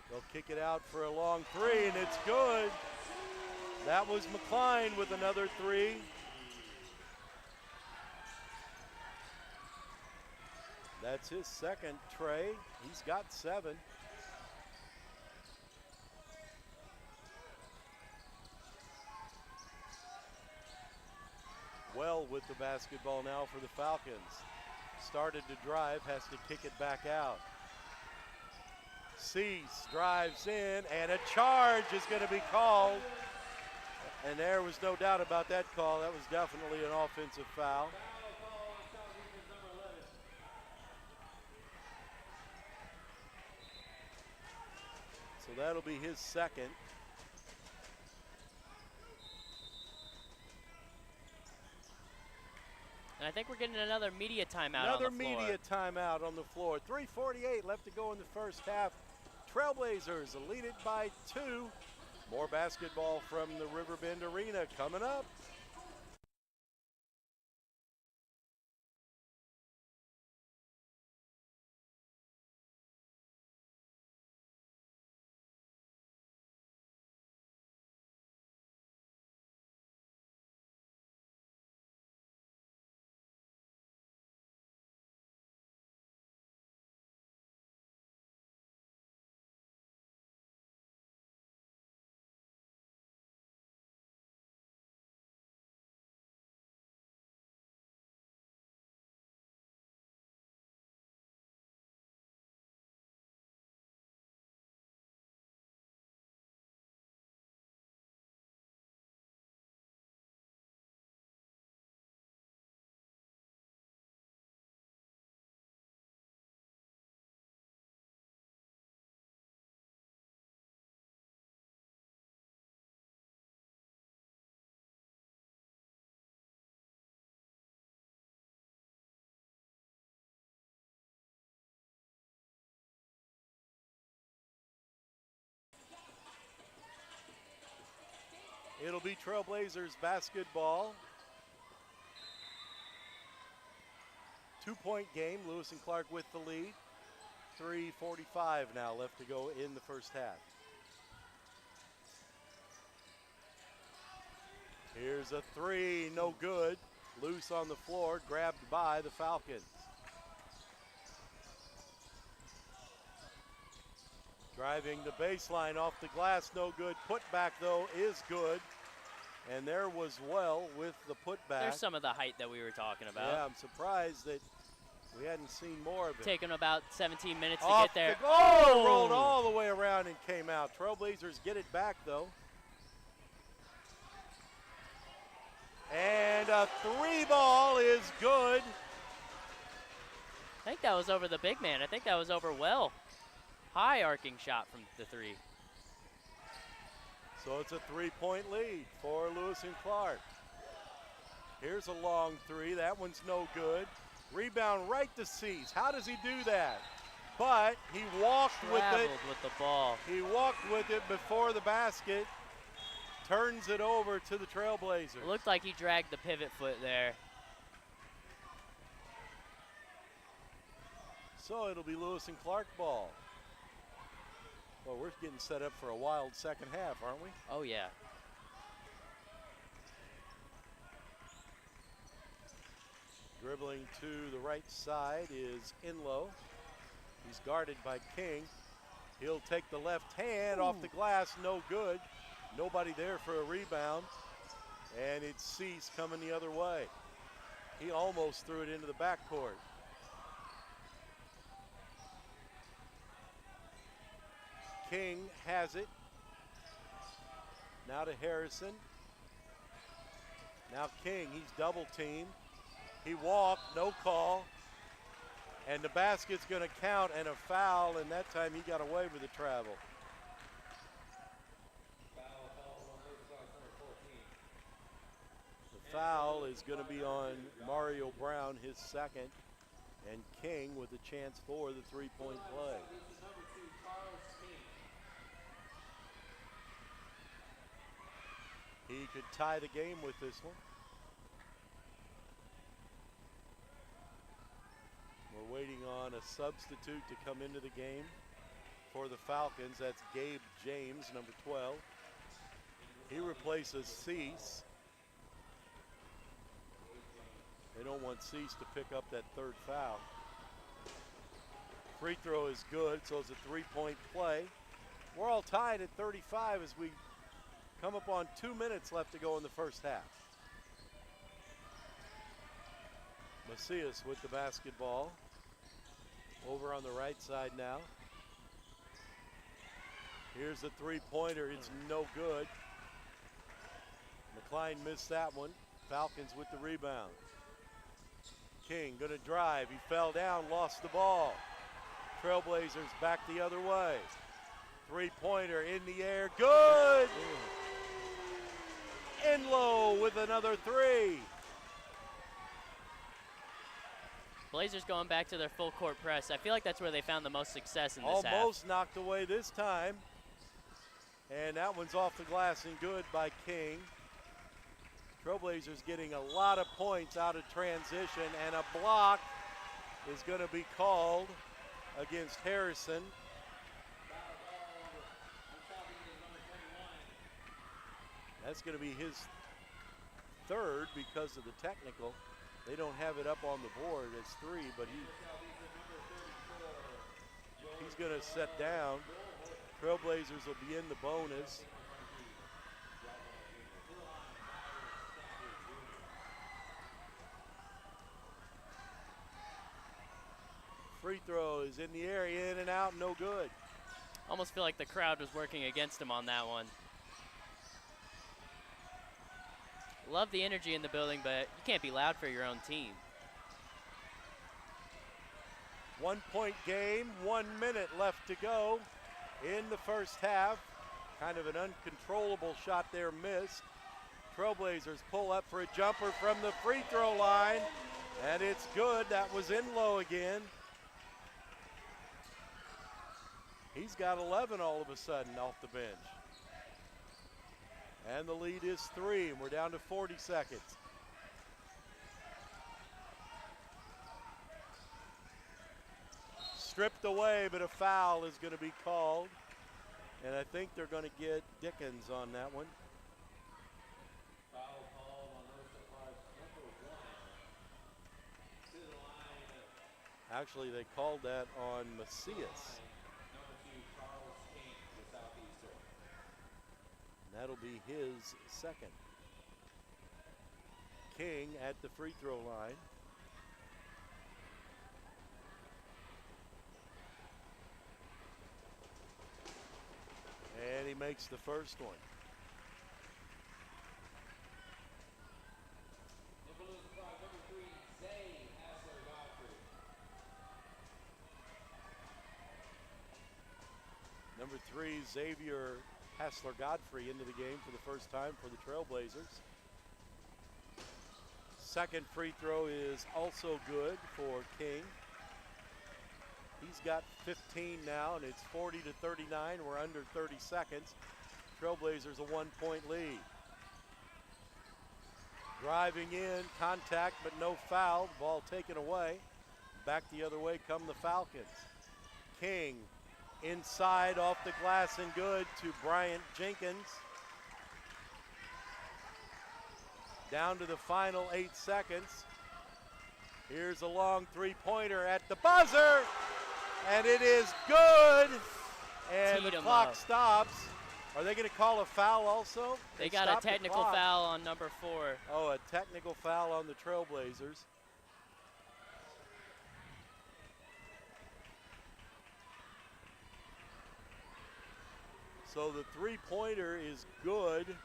S1: They'll kick it out for a long three, and it's good. That was McCline with another three. That's his second. Trey, he's got 7. Well with the basketball now for the Falcons. Started to drive, has to kick it back out. Cease drives in, and a charge is going to be called. And there was no doubt about that call. That was definitely an offensive foul. So that'll be his second.
S2: And I think we're getting another media timeout
S1: Another
S2: on the floor.
S1: media timeout on the floor. 3:48 left to go in the first half. Trailblazers lead it by 2. More basketball from the Riverbend Arena coming up. It'll be Trailblazers basketball. 2-point game, Lewis and Clark with the lead. 3:45 now left to go in the first half. Here's a three, no good. Loose on the floor, grabbed by the Falcons. Driving the baseline off the glass, no good. Putback, though, is good. And there was Well with the putback.
S2: There's some of the height that we were talking about.
S1: Yeah, I'm surprised that we hadn't seen more of it.
S2: Taking about 17 minutes to
S1: Off
S2: get there.
S1: Oh! Rolled all the way around and came out. Trailblazers get it back, though. And a three ball is good.
S2: I think that was over the big man. I think that was over Well. High arcing shot from the three.
S1: So it's a 3-point lead for Lewis and Clark. Here's a long three. That one's no good. Rebound right to Cease. How does he do that? But he walked with it.
S2: Traveled with the ball.
S1: He walked with it before the basket. Turns it over to the Trailblazers.
S2: It looked like he dragged the pivot foot there.
S1: So it'll be Lewis and Clark ball. Well, we're getting set up for a wild second half, aren't we?
S2: Oh, yeah.
S1: Dribbling to the right side is Enlow. He's guarded by King. He'll take the left hand off the glass, no good. Nobody there for a rebound. And it's Cease coming the other way. He almost threw it into the backcourt. King has it. Now to Harrison. Now King, he's double teamed. He walked, no call. And the basket's gonna count and a foul, and that time he got away with the travel. The foul is gonna be on Mario Brown, his second, and King with a chance for the three-point play. He could tie the game with this one. We're waiting on a substitute to come into the game for the Falcons. That's Gabe James, number 12. He replaces Cease. They don't want Cease to pick up that third foul. Free throw is good, so it's a three-point play. We're all tied at 35 as we come up on 2 minutes left to go in the first half. Macias with the basketball. Over on the right side now. Here's the three-pointer. It's no good. McCline missed that one. Falcons with the rebound. King gonna drive. He fell down, lost the ball. Trailblazers back the other way. Three-pointer in the air. Good! Enlow with another three.
S2: Blazers going back to their full court press. I feel like that's where they found the most success in this half.
S1: Almost knocked away this time. And that one's off the glass and good by King. Trailblazers getting a lot of points out of transition, and a block is going to be called against Harrison. That's going to be his third because of the technical. They don't have it up on the board as 3, but he's going to set down. Trailblazers will be in the bonus. Free throw is in the air, in and out, no good.
S2: Almost feel like the crowd was working against him on that one. Love the energy in the building, but you can't be loud for your own team.
S1: 1 point game, 1 minute left to go in the first half. Kind of an uncontrollable shot there missed. Trailblazers pull up for a jumper from the free throw line, and it's good. That was in low again. He's got 11 all of a sudden off the bench. And the lead is 3, and we're down to 40 seconds. Stripped away, but a foul is going to be called. And I think they're going to get Dickens on that one. Actually, they called that on Macias. That'll be his second. King at the free throw line. And he makes the first one. Number 3, Xavier Hassler-Godfrey into the game for the first time for the Trailblazers. Second free throw is also good for King. He's got 15 now, and it's 40-39. We're under 30 seconds. Trailblazers a 1 point lead. Driving in, contact, but no foul. Ball taken away. Back the other way come the Falcons. King inside off the glass and good to Bryant Jenkins. Down to the final 8 seconds. Here's a long three-pointer at the buzzer, and it is good. And the clock stops. Are they going to call a foul also?
S2: They got a technical foul on number 4.
S1: Oh, a technical foul on the Trailblazers. So the three-pointer is good.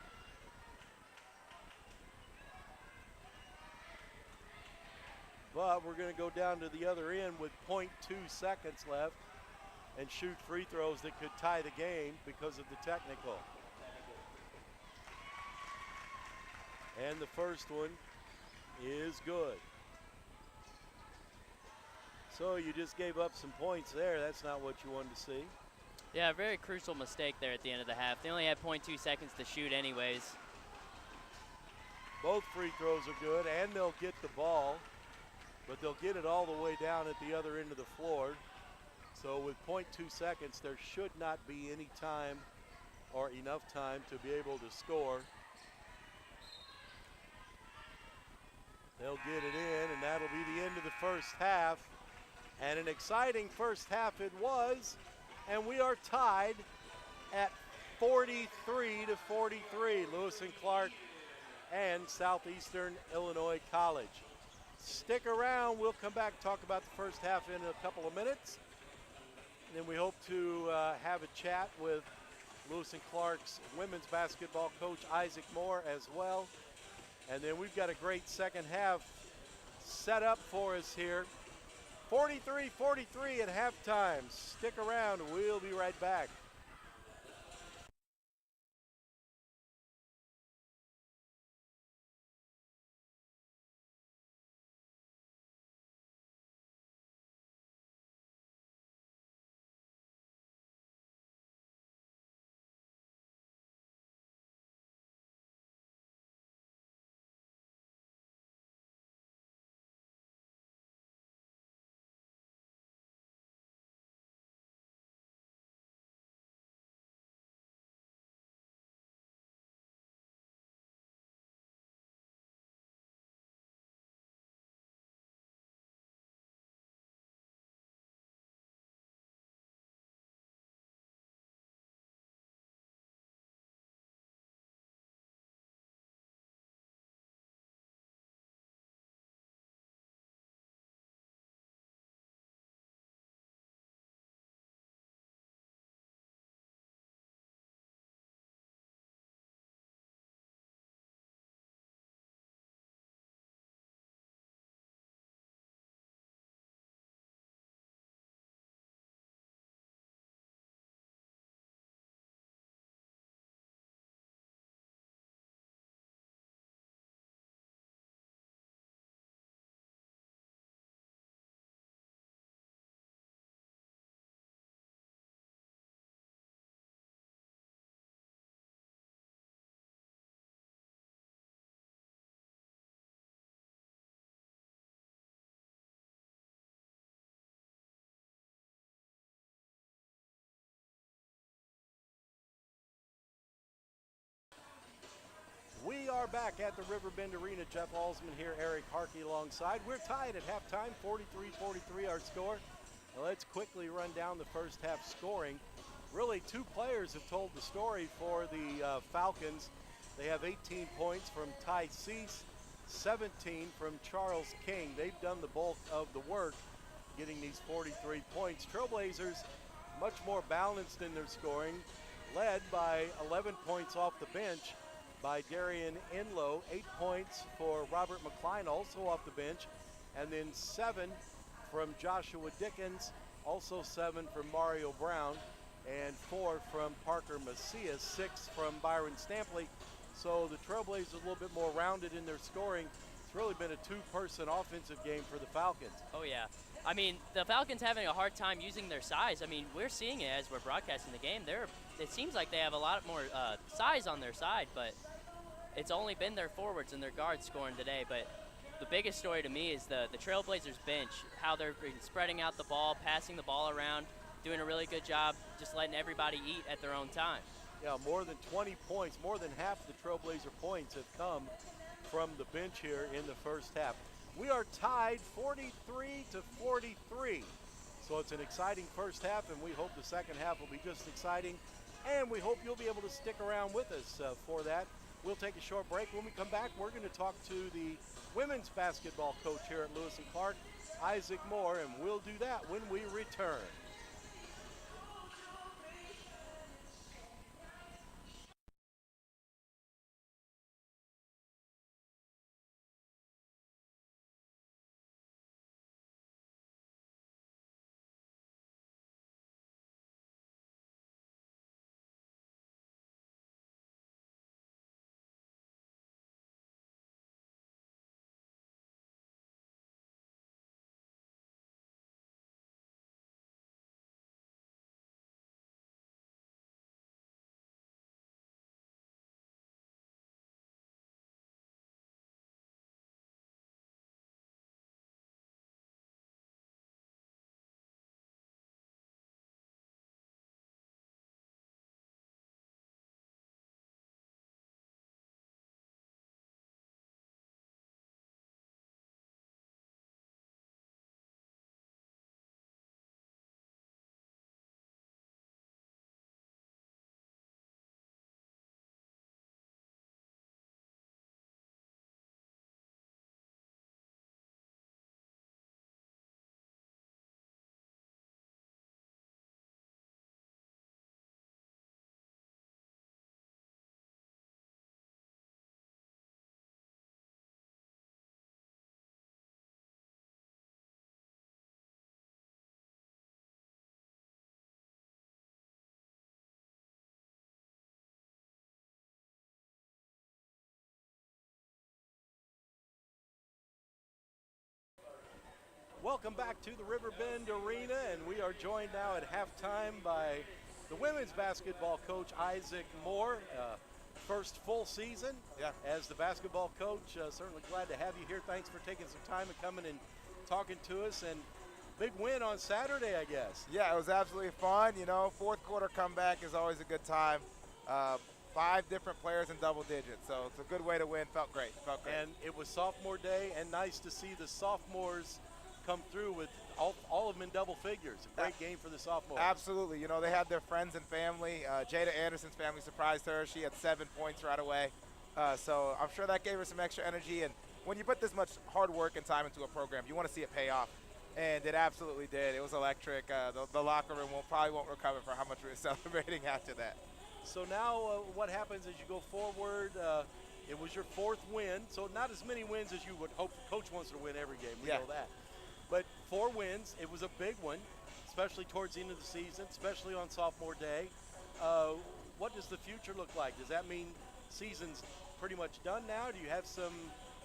S1: But we're going to go down to the other end with 0.2 seconds left and shoot free throws that could tie the game because of the technical. And the first one is good. So you just gave up some points there. That's not what you wanted to see.
S2: Yeah, very crucial mistake there at the end of the half. They only had 0.2 seconds to shoot anyways.
S1: Both free throws are good, and they'll get the ball, but they'll get it all the way down at the other end of the floor. So with 0.2 seconds, there should not be any time or enough time to be able to score. They'll get it in, and that'll be the end of the first half. And an exciting first half it was, and we are tied at 43-43, Lewis and Clark and Southeastern Illinois College. Stick around, we'll come back and talk about the first half in a couple of minutes. And then we hope to have a chat with Lewis and Clark's women's basketball coach, Isaac Moore, as well. And then we've got a great second half set up for us here. 43-43 at halftime. Stick around, we'll be right back. are back at the Riverbend Arena. Jeff Alsman here, Eric Harkey alongside. We're tied at halftime, 43-43 our score. Now let's quickly run down the first half scoring. Really, two players have told the story for the Falcons. They have 18 points from Ty Cease, 17 from Charles King. They've done the bulk of the work, getting these 43 points. Trailblazers, much more balanced in their scoring, led by 11 points off the bench by Darian Enlow, 8 points for Robert McCline, also off the bench, and then 7 from Joshua Dickens, also 7 from Mario Brown, and 4 from Parker Macias, 6 from Byron Stampley. So the Trailblazers a little bit more rounded in their scoring. It's really been a two-person offensive game for the Falcons.
S2: Oh, yeah. I mean, the Falcons having a hard time using their size. I mean, we're seeing it as we're broadcasting the game. It seems like they have a lot more size on their side, but it's only been their forwards and their guards scoring today. But the biggest story to me is the Trailblazers bench, how they're spreading out the ball, passing the ball around, doing a really good job just letting everybody eat at their own time.
S1: Yeah, more than 20 points, more than half the Trailblazer points have come from the bench here in the first half. We are tied 43-43. So it's an exciting first half, and we hope the second half will be just exciting. And we hope you'll be able to stick around with us for that. We'll take a short break. When we come back, we're going to talk to the women's basketball coach here at Lewis and Clark, Isaac Moore, and we'll do that when we return. Welcome back to the Riverbend Arena, and we are joined now at halftime by the women's basketball coach, Isaac Moore. First full season as the basketball coach. Certainly glad to have you here. Thanks for taking some time and coming and talking to us. And big win on Saturday, I guess.
S3: Yeah, it was absolutely fun. You know, fourth quarter comeback is always a good time. 5 different players in double digits, so it's a good way to win. Felt great.
S1: And it was sophomore day, and nice to see the sophomores come through with all of them in double figures. A great game for the sophomores.
S3: Absolutely. You know, they had their friends and family. Jada Anderson's family surprised her. She had 7 points right away. So I'm sure that gave her some extra energy. And when you put this much hard work and time into a program, you want to see it pay off. And it absolutely did. It was electric. The locker room probably won't recover for how much we were celebrating after that.
S1: So now what happens as you go forward? It was your 4th win, so not as many wins as you would hope. The coach wants to win every game. We know that. But 4 wins, it was a big one, especially towards the end of the season, especially on sophomore day. What does the future look like? Does that mean season's pretty much done now? Do you have some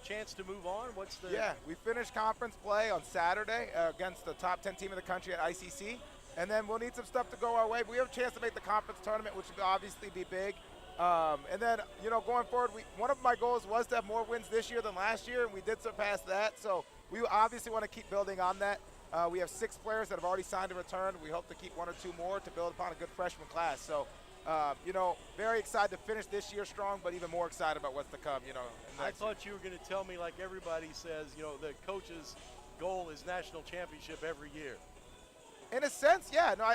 S1: chance to move on?
S3: Yeah, we finished conference play on Saturday against the top 10 team in the country at ICC. And then we'll need some stuff to go our way. But we have a chance to make the conference tournament, which would obviously be big. And then, you know, going forward, one of my goals was to have more wins this year than last year, and we did surpass that. So we obviously want to keep building on that. We have 6 players that have already signed to return. We hope to keep 1 or 2 more to build upon a good freshman class. So Very excited to finish this year strong, but even more excited about what's to come.
S1: I thought you were going to tell me, like everybody says, the coach's goal is national championship every year.
S3: In a sense, yeah. No,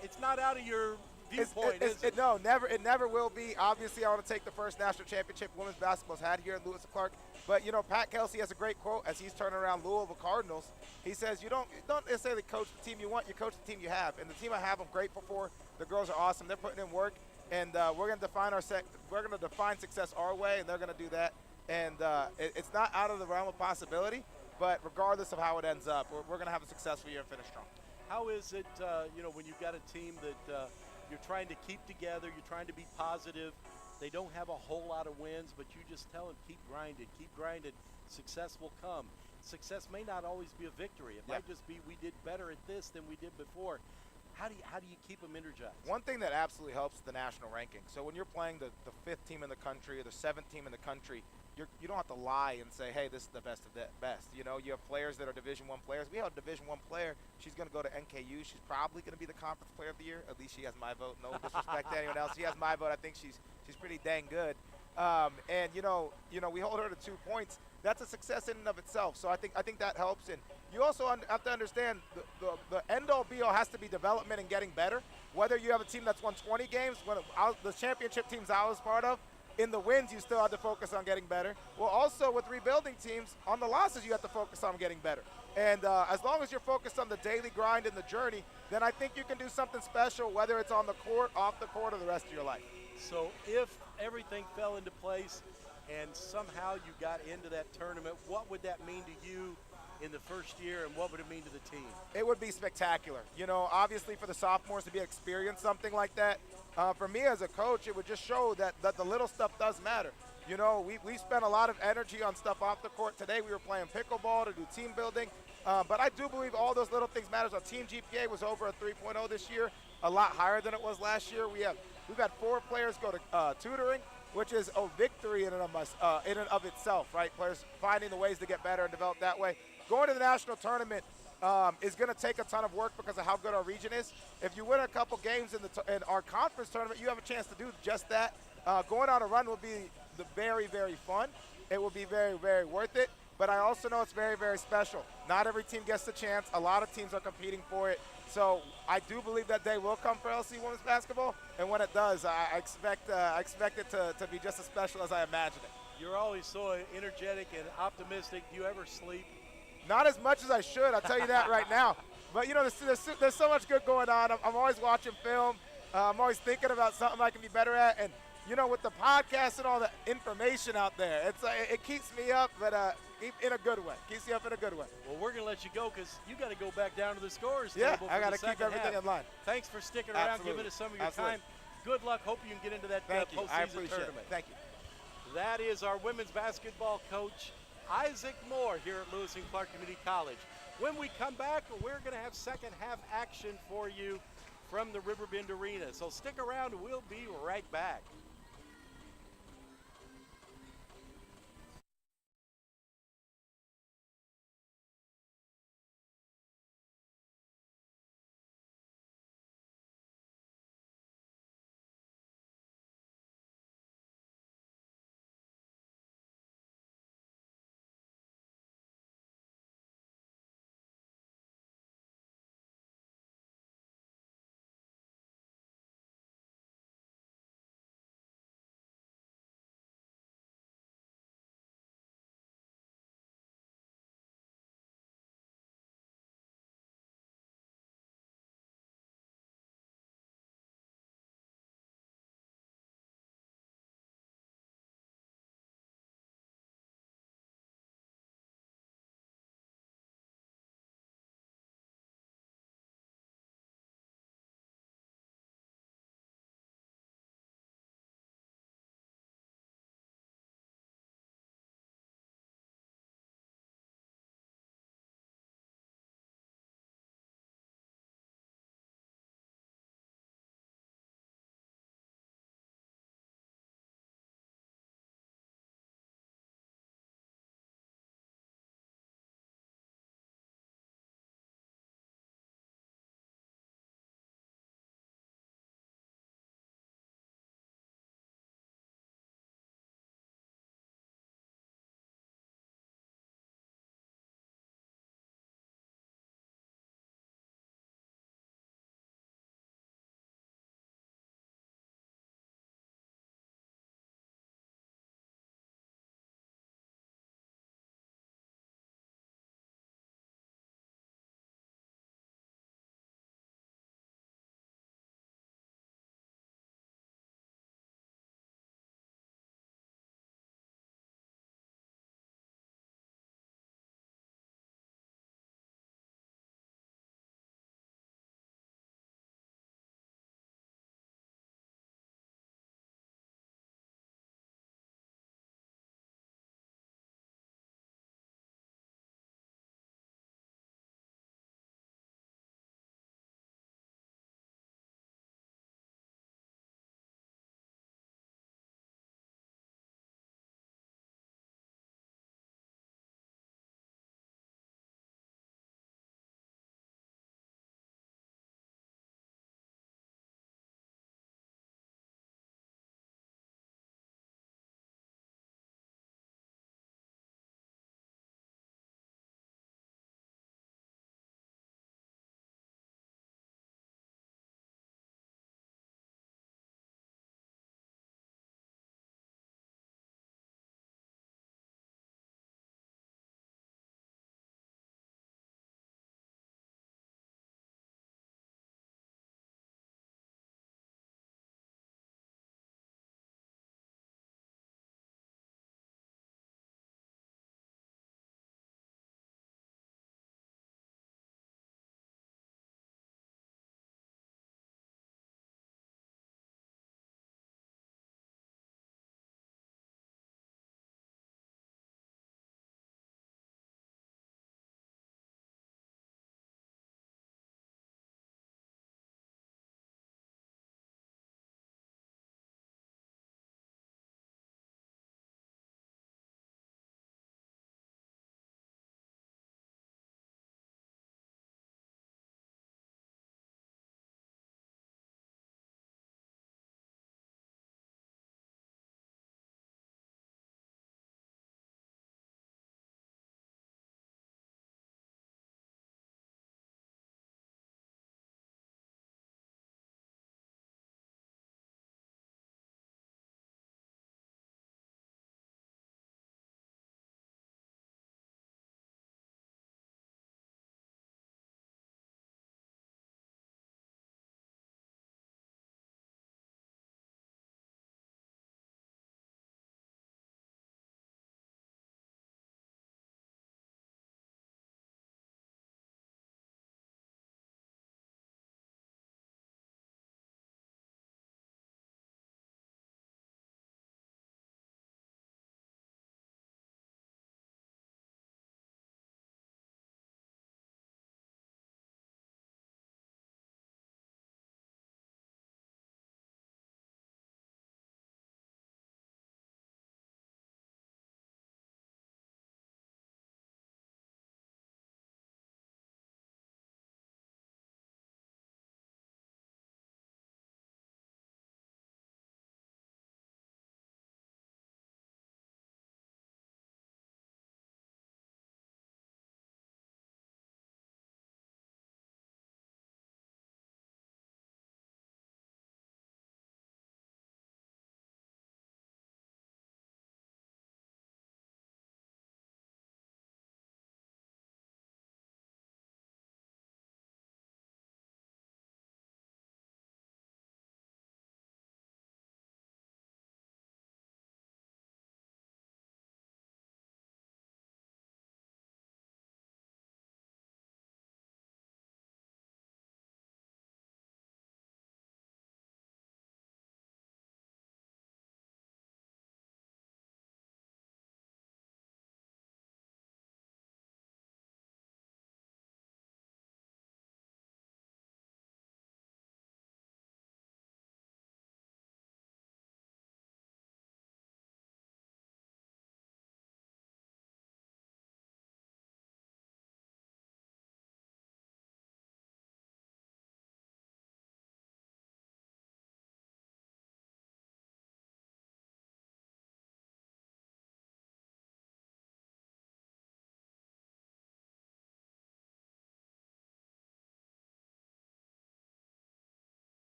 S1: it's not out of your viewpoint, is it?
S3: No, never. It never will be. Obviously, I want to take the first national championship women's basketball's had here in Lewis and Clark. But Pat Kelsey has a great quote as he's turning around Louisville Cardinals. He says, "You don't necessarily coach the team you want. You coach the team you have." And the team I have, I'm grateful for. The girls are awesome. They're putting in work, and we're going to define success our way, and they're going to do that. And it's not out of the realm of possibility. But regardless of how it ends up, we're going to have a successful year and finish strong.
S1: How is it, when you've got a team that you're trying to keep together, you're trying to be positive, they don't have a whole lot of wins, but you just tell them, keep grinding, success will come. Success may not always be a victory. It might just be we did better at this than we did before. How do you keep them energized?
S3: One thing that absolutely helps is the national ranking. So when you're playing the fifth team in the country or the seventh team in the country, you don't have to lie and say, hey, this is the best of the best. You have players that are Division I players. We have a Division I player. She's going to go to NKU. She's probably going to be the conference player of the year. At least she has my vote. No disrespect to anyone else. She has my vote. I think she's pretty dang good. We hold her to 2 points. That's a success in and of itself. So I think that helps. And you also have to understand the end-all be-all has to be development and getting better. Whether you have a team that's won 20 games, the championship teams I was part of, in the wins, you still have to focus on getting better. Well, also with rebuilding teams, on the losses, you have to focus on getting better. And as long as you're focused on the daily grind and the journey, then I think you can do something special, whether it's on the court, off the court, or the rest of your life.
S1: So if everything fell into place and somehow you got into that tournament, what would that mean to you in the first year, and what would it mean to the team? It
S3: would be spectacular. Obviously for the sophomores to be experience something like that, for me as a coach, it would just show that the little stuff does matter. We spent a lot of energy on stuff off the court. Today we were playing pickleball to do team building, but I do believe all those little things matters. Our team GPA was over a 3.0 this year, a lot higher than it was last year. We've had 4 players go to tutoring, which is a victory in and of itself, right? Players finding the ways to get better and develop that way. Going to the national tournament is going to take a ton of work because of how good our region is. If you win a couple games in our conference tournament, you have a chance to do just that. Going on a run will be very, very fun. It will be very, very worth it. But I also know it's very, very special. Not every team gets the chance. A lot of teams are competing for it. So I do believe that day will come for LC women's basketball. And when it does, I expect it to be just as special as I imagine it.
S1: You're always so energetic and optimistic. Do you ever sleep?
S3: Not as much as I should, I'll tell you that right now. But, there's so much good going on. I'm always watching film. I'm always thinking about something I can be better at. And, with the podcast and all the information out there, it keeps me up, but in a good way. Keeps you up in a good way.
S1: Well, we're going to let you go because you got to go back down to the scores
S3: table.
S1: Yeah,
S3: I got to keep everything in line.
S1: Thanks for sticking around, giving us some of your time. Good luck. Hope you can get into that postseason tournament.
S3: Thank you.
S1: That is our women's basketball coach, Isaac Moore, here at Lewis and Clark Community College. When we come back, we're going to have second half action for you from the Riverbend Arena. So stick around. We'll be right back.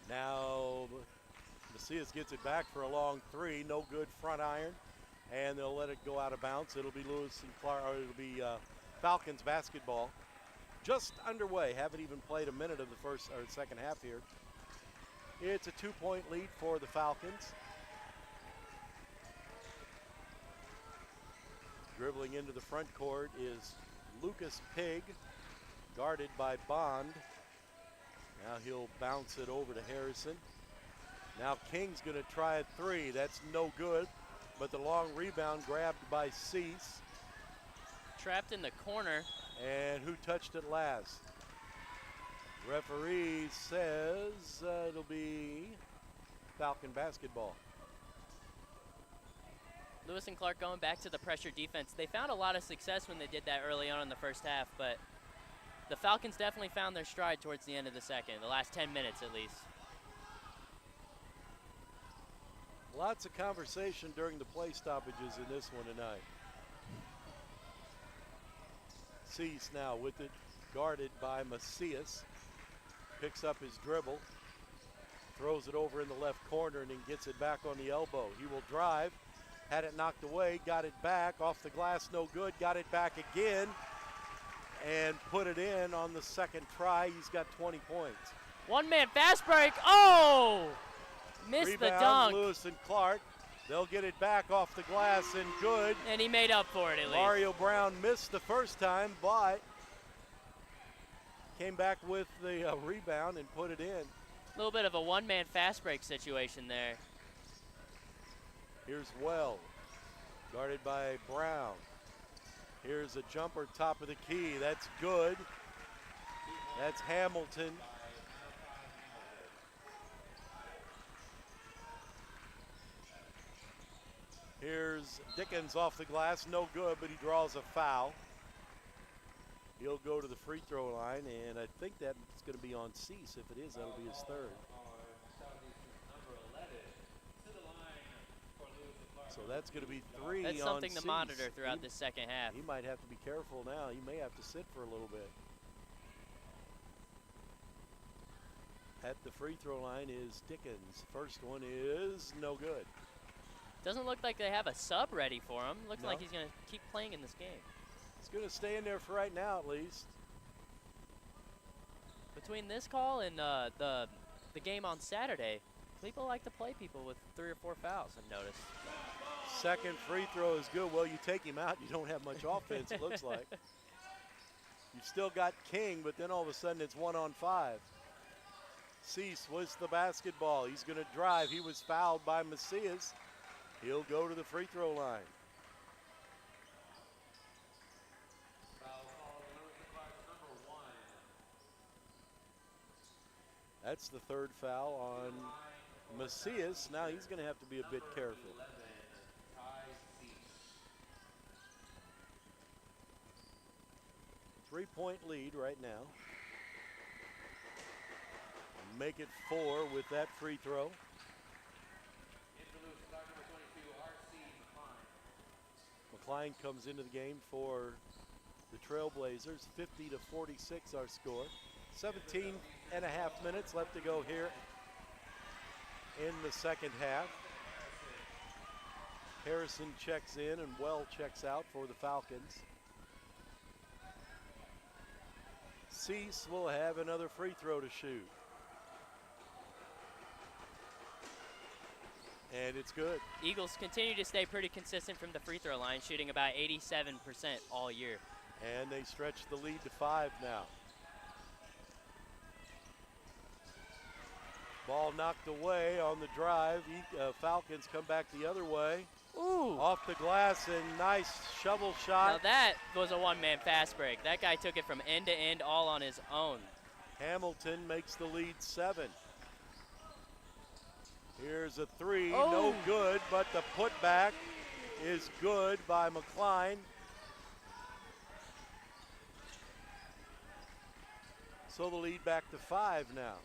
S1: Now Macias gets it back for a long three. No good front iron. And they'll let it go out of bounds. It'll be Lewis and Clark, or it'll be Falcons basketball. Just underway. Haven't even played a minute of the first or second half here. It's a 2-point lead for the Falcons. Dribbling into the front court is Lucas Pig, guarded by Bond. Now he'll bounce it over to Harrison. Now King's going to try a three. That's no good, but the long rebound grabbed by Cease.
S2: Trapped in the corner.
S1: And who touched it last? Referee says it'll be Falcon basketball.
S2: Lewis and Clark going back to the pressure defense. They found a lot of success when they did that early on in the first half, but the Falcons definitely found their stride towards the end of the second, the last 10 minutes at least.
S1: Lots of conversation during the play stoppages in this one tonight. Cease now with it, guarded by Macias. Picks up his dribble, throws it over in the left corner, and then gets it back on the elbow. He will drive, had it knocked away, got it back, off the glass, no good, got it back again, and put it in on the second try. He's got 20 points.
S2: One-man fast break, oh! Missed
S1: Rebound,
S2: the dunk.
S1: Lewis and Clark. They'll get it back off the glass and good.
S2: And he made up for it at least.
S1: Mario Brown missed the first time, but came back with the rebound and put it in.
S2: A little bit of a one-man fast break situation there.
S1: Here's Wells, guarded by Brown. Here's a jumper, top of the key. That's good. That's Hamilton. Here's Dickens off the glass, no good, but he draws a foul. He'll go to the free throw line, and I think that's going to be on Cease. If it is, that'll be his third. So that's going to be three on
S2: That's something
S1: Cease.
S2: to monitor throughout this second half.
S1: He might have to be careful now. He may have to sit for a little bit. At the free throw line is Dickens. First one is no good.
S2: Doesn't look like they have a sub ready for him. Looks
S1: No.
S2: like he's going to keep playing in this game.
S1: He's going to stay in there for right now, at least.
S2: Between this call and the game on Saturday, people like to play people with 3 or 4 fouls, I've noticed.
S1: Second free throw is good. Well, you take him out, you don't have much offense, it looks like. You've still got King, but then all of a sudden it's 1-on-5. Cease was the basketball. He's going to drive. He was fouled by Macias. He'll go to the free throw line. That's the third foul on Macias. Now he's going to have to be a bit careful. Three-point lead right now. Make it 4 with that free throw. McCline comes into the game for the Trailblazers. 50-46 our score. 17 and a half minutes left to go here in the second half. Harrison checks in and Well checks out for the Falcons. Cease will have another free throw to shoot. And it's good.
S2: Eagles continue to stay pretty consistent from the free throw line, shooting about 87% all year.
S1: And they stretch the lead to 5 now. Ball knocked away on the drive. Falcons come back the other way.
S2: Ooh.
S1: Off the glass and nice shovel shot.
S2: Now that was a one-man fast break. That guy took it from end to end all on his own.
S1: Hamilton makes the lead 7. Here's a three,
S2: Oh.
S1: no good, but the putback is good by McCline. So the lead back to 5 now.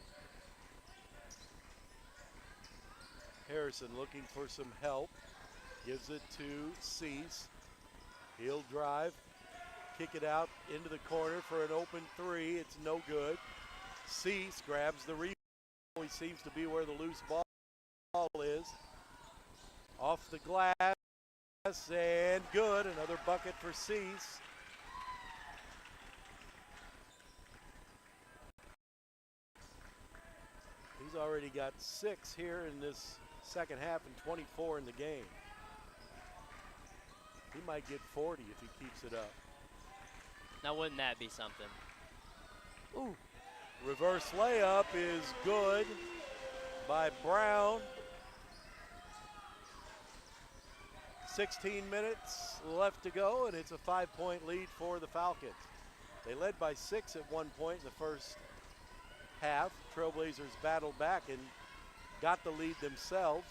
S1: Harrison looking for some help. Gives it to Cease. He'll drive, kick it out into the corner for an open 3. It's no good. Cease grabs the rebound. always seems to be where the loose ball is. Off the glass, and good. Another bucket for Cease. He's already got 6 here in this second half and 24 in the game. He might get 40 if he keeps it up.
S2: Now, wouldn't that be something?
S1: Ooh. Reverse layup is good by Brown. 16 minutes left to go, and it's a 5-point lead for the Falcons. They led by 6 at one point in the first half. Trailblazers battled back and got the lead themselves.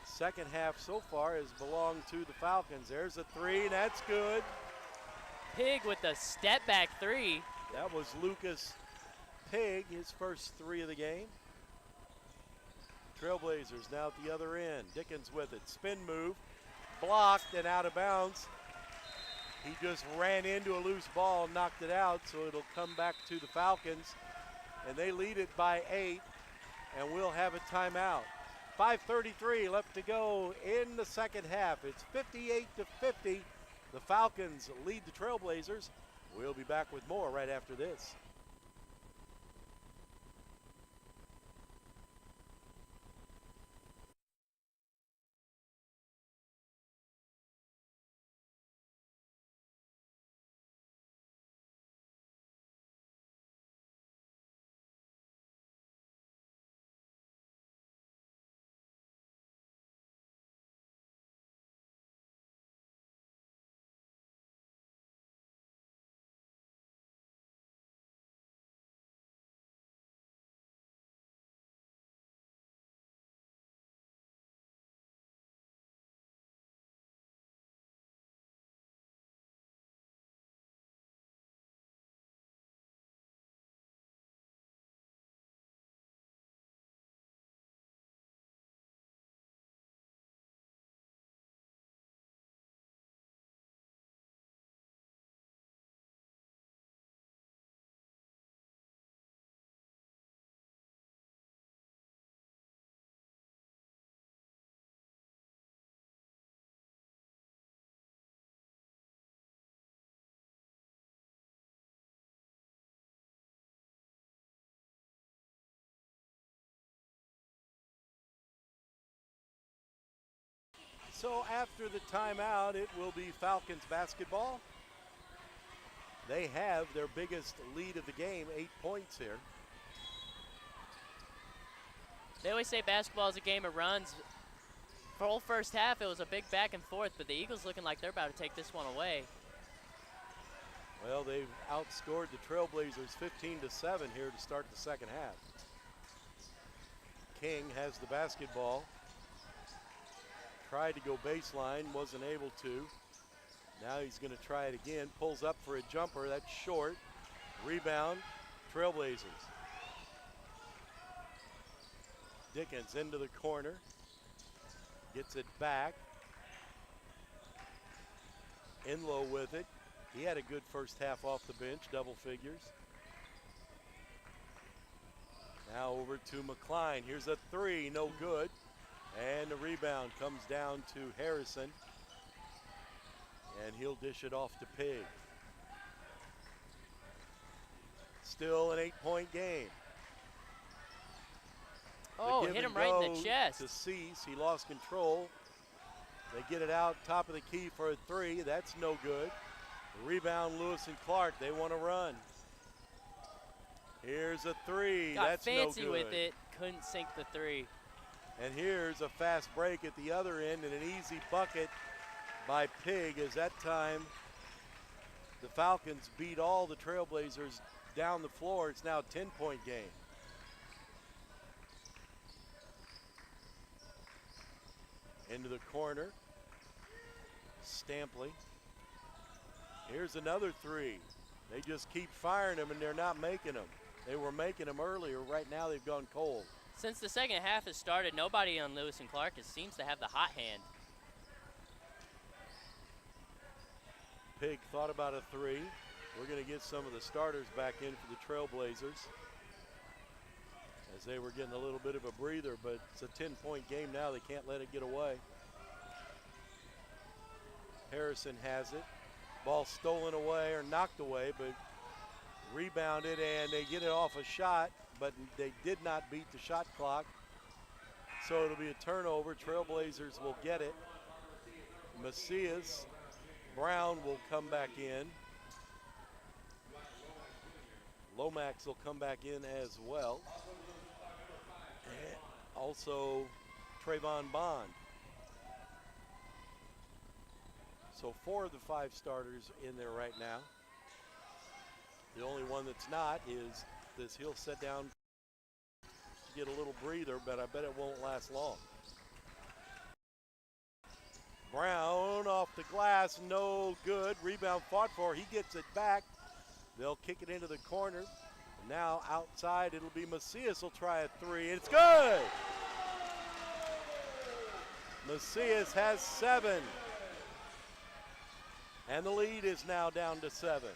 S1: Second half so far has belonged to the Falcons. There's a 3, and that's good.
S2: Pig with the step back 3.
S1: That was Lucas Pig, his first 3 of the game. Trailblazers now at the other end. Dickens with it. Spin move. Blocked and out of bounds. He just ran into a loose ball and knocked it out, so it'll come back to the Falcons. And they lead it by 8, and we'll have a timeout. 5:33 left to go in the second half. It's 58-50. The Falcons lead the Trailblazers. We'll be back with more right after this. So after the timeout, it will be Falcons basketball. They have their biggest lead of the game, 8 points here.
S2: They always say basketball is a game of runs. For the whole first half, it was a big back and forth, but the Eagles looking like they're about to take this one away.
S1: Well, they've outscored the Trailblazers 15-7 here to start the second half. King has the basketball. Tried to go baseline, wasn't able to. Now he's going to try it again. Pulls up for a jumper, that's short. Rebound, Trailblazers. Dickens into the corner. Gets it back. Enlow with it. He had a good first half off the bench, double figures. Now over to McCline. Here's a 3, no good. And the rebound comes down to Harrison. And he'll dish it off to Pig. Still an 8-point game.
S2: Oh, hit him right in the chest.
S1: To Cease, he lost control. They get it out, top of the key for a 3. That's no good. The rebound, Lewis and Clark. They want to run. Here's a 3.
S2: Got
S1: That's
S2: fancy
S1: no good.
S2: with it. Couldn't sink the 3.
S1: And here's a fast break at the other end and an easy bucket by Pig, as that time the Falcons beat all the Trailblazers down the floor. It's now a 10-point game. Into the corner. Stampley. Here's another 3. They just keep firing them and they're not making them. They were making them earlier. Right now they've gone cold.
S2: Since the second half has started, nobody on Lewis and Clark seems to have the hot hand.
S1: Pig thought about a 3. We're going to get some of the starters back in for the Trailblazers. as they were getting a little bit of a breather, but it's a 10-point game now. They can't let it get away. Harrison has it. Ball stolen away or knocked away, but rebounded, and they get it off a shot, but they did not beat the shot clock. So it'll be a turnover. Trailblazers will get it. Macias Brown will come back in. Lomax will come back in as well. And also Trayvon Bond. So 4 of the 5 starters in there right now. The only one that's not is this. He'll sit down to get a little breather, but I bet it won't last long. Brown off the glass, no good. Rebound fought for. He gets it back. They'll kick it into the corner. Now outside, it'll be Macias will try a 3, and it's good. Macias has 7. And the lead is now down to 7.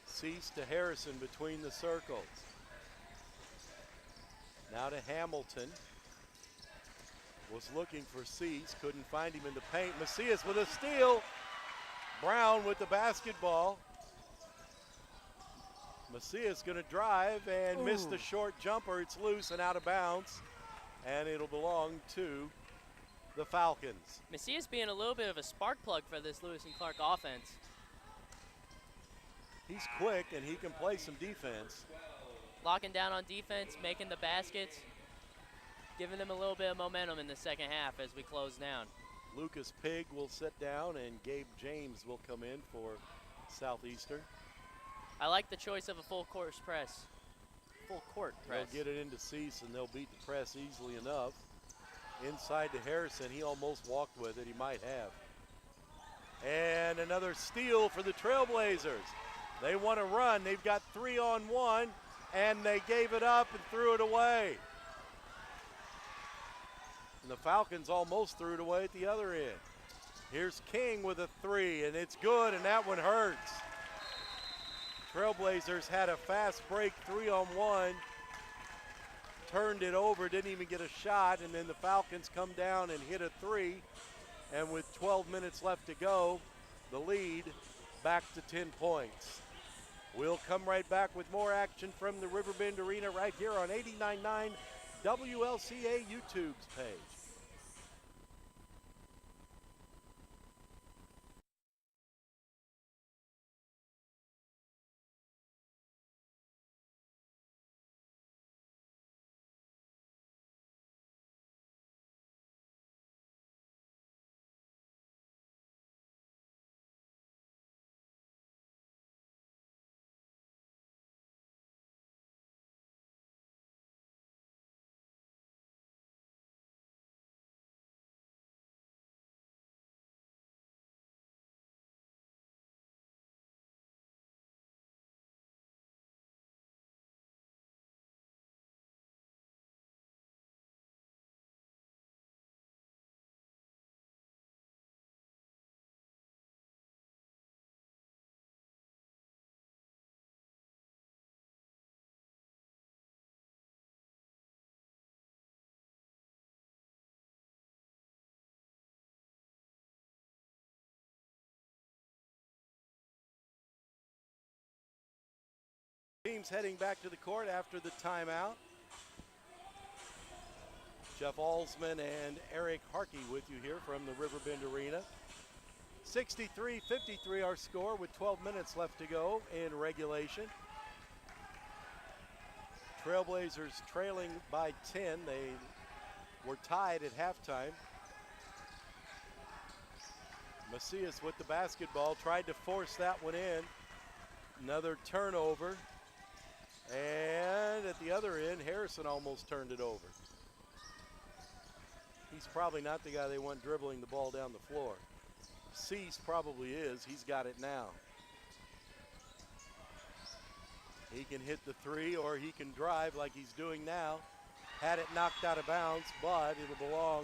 S1: Cease to Harrison between the circles. Now to Hamilton. Was looking for Cease, couldn't find him in the paint. Macias with a steal. Brown with the basketball. Macias gonna drive and miss the short jumper. It's loose and out of bounds. And it'll belong to the Falcons.
S2: Macias being a little bit of a spark plug for this Lewis and Clark offense.
S1: He's quick and he can play some defense.
S2: Locking down on defense, making the baskets, giving them a little bit of momentum in the second half as we close down.
S1: Lucas Pig will sit down and Gabe James will come in for Southeastern.
S2: I like the choice of a full court press. Full court press.
S1: They'll get it into Cease and they'll beat the press easily enough. Inside to Harrison, he almost walked with it, he might have. And another steal for the Trailblazers. They want to run, they've got 3-on-1, and they gave it up and threw it away. And the Falcons almost threw it away at the other end. Here's King with a 3, and it's good, and that one hurts. Trailblazers had a fast break 3-on-1. Turned it over, didn't even get a shot, and then the Falcons come down and hit a 3. And with 12 minutes left to go, the lead back to 10 points. We'll come right back with more action from the Riverbend Arena right here on 89.9 WLCA YouTube's page. Teams heading back to the court after the timeout. Jeff Alsman and Eric Harkey with you here from the Riverbend Arena. 63-53 our score with 12 minutes left to go in regulation. Trailblazers trailing by 10. They were tied at halftime. Macias with the basketball, tried to force that one in. Another turnover. And at the other end, Harrison almost turned it over. He's probably not the guy they want dribbling the ball down the floor. Cease probably is. He's got it now. He can hit the 3 or he can drive like he's doing now. Had it knocked out of bounds, but it'll belong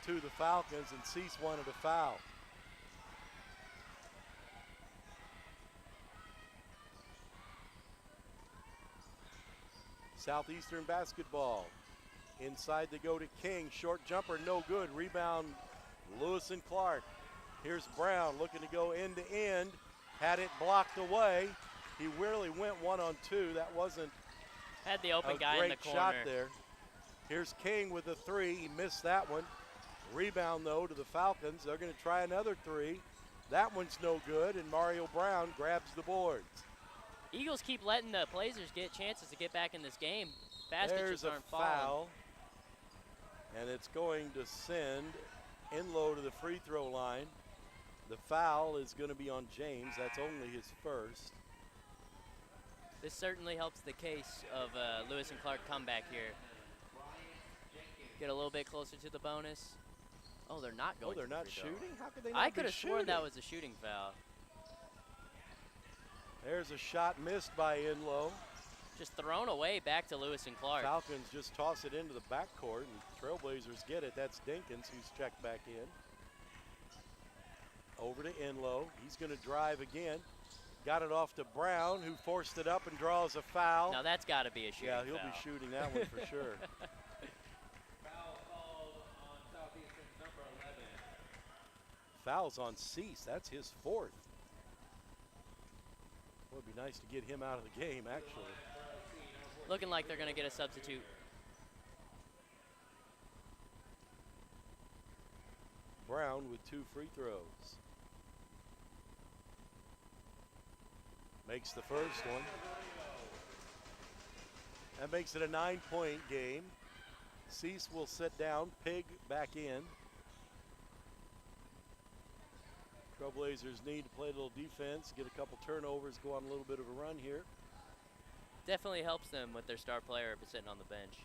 S1: to the Falcons, and Cease wanted a foul. Southeastern basketball. Inside they go to King. Short jumper, no good. Rebound, Lewis and Clark. Here's Brown looking to go end to end. Had it blocked away. He really went 1-on-2. That wasn't
S2: Had the open
S1: a
S2: guy in
S1: great
S2: the corner.
S1: shot there. Here's King with a three. He missed that one. Rebound, though, to the Falcons. They're going to try another three. That one's no good, and Mario Brown grabs the boards.
S2: Eagles keep letting the Blazers get chances to get back in this game. Baskets
S1: There's
S2: just
S1: a
S2: aren't falling.
S1: foul, and it's going to send Enlow to the free throw line. The foul is going to be on James. That's only his first.
S2: This certainly helps the case of Lewis and Clark comeback here. Get a little bit closer to the bonus. Oh, they're not going.
S1: Oh, they're
S2: to the
S1: not
S2: free throw.
S1: shooting? How could they not
S2: I
S1: be
S2: could have sworn
S1: shooting?
S2: that was a shooting foul.
S1: There's a shot missed by Enlow.
S2: Just thrown away back to Lewis and Clark.
S1: Falcons just toss it into the backcourt, and Trailblazers get it. That's Dinkins who's checked back in. Over to Enlow. He's going to drive again. Got it off to Brown, who forced it up and draws a foul.
S2: Now that's got to be a shooting
S1: Yeah,
S2: foul.
S1: he'll be shooting that one for sure. Fouls on Cease. That's his fourth. Well, it'd be nice to get him out of the game, actually.
S2: Looking like they're going to get a substitute.
S1: Brown with 2 free throws. Makes the first one. That makes it a 9-point game. Cease will sit down. Pig back in. Trailblazers need to play a little defense, get a couple turnovers, go on a little bit of a run here.
S2: Definitely helps them with their star player sitting on the bench.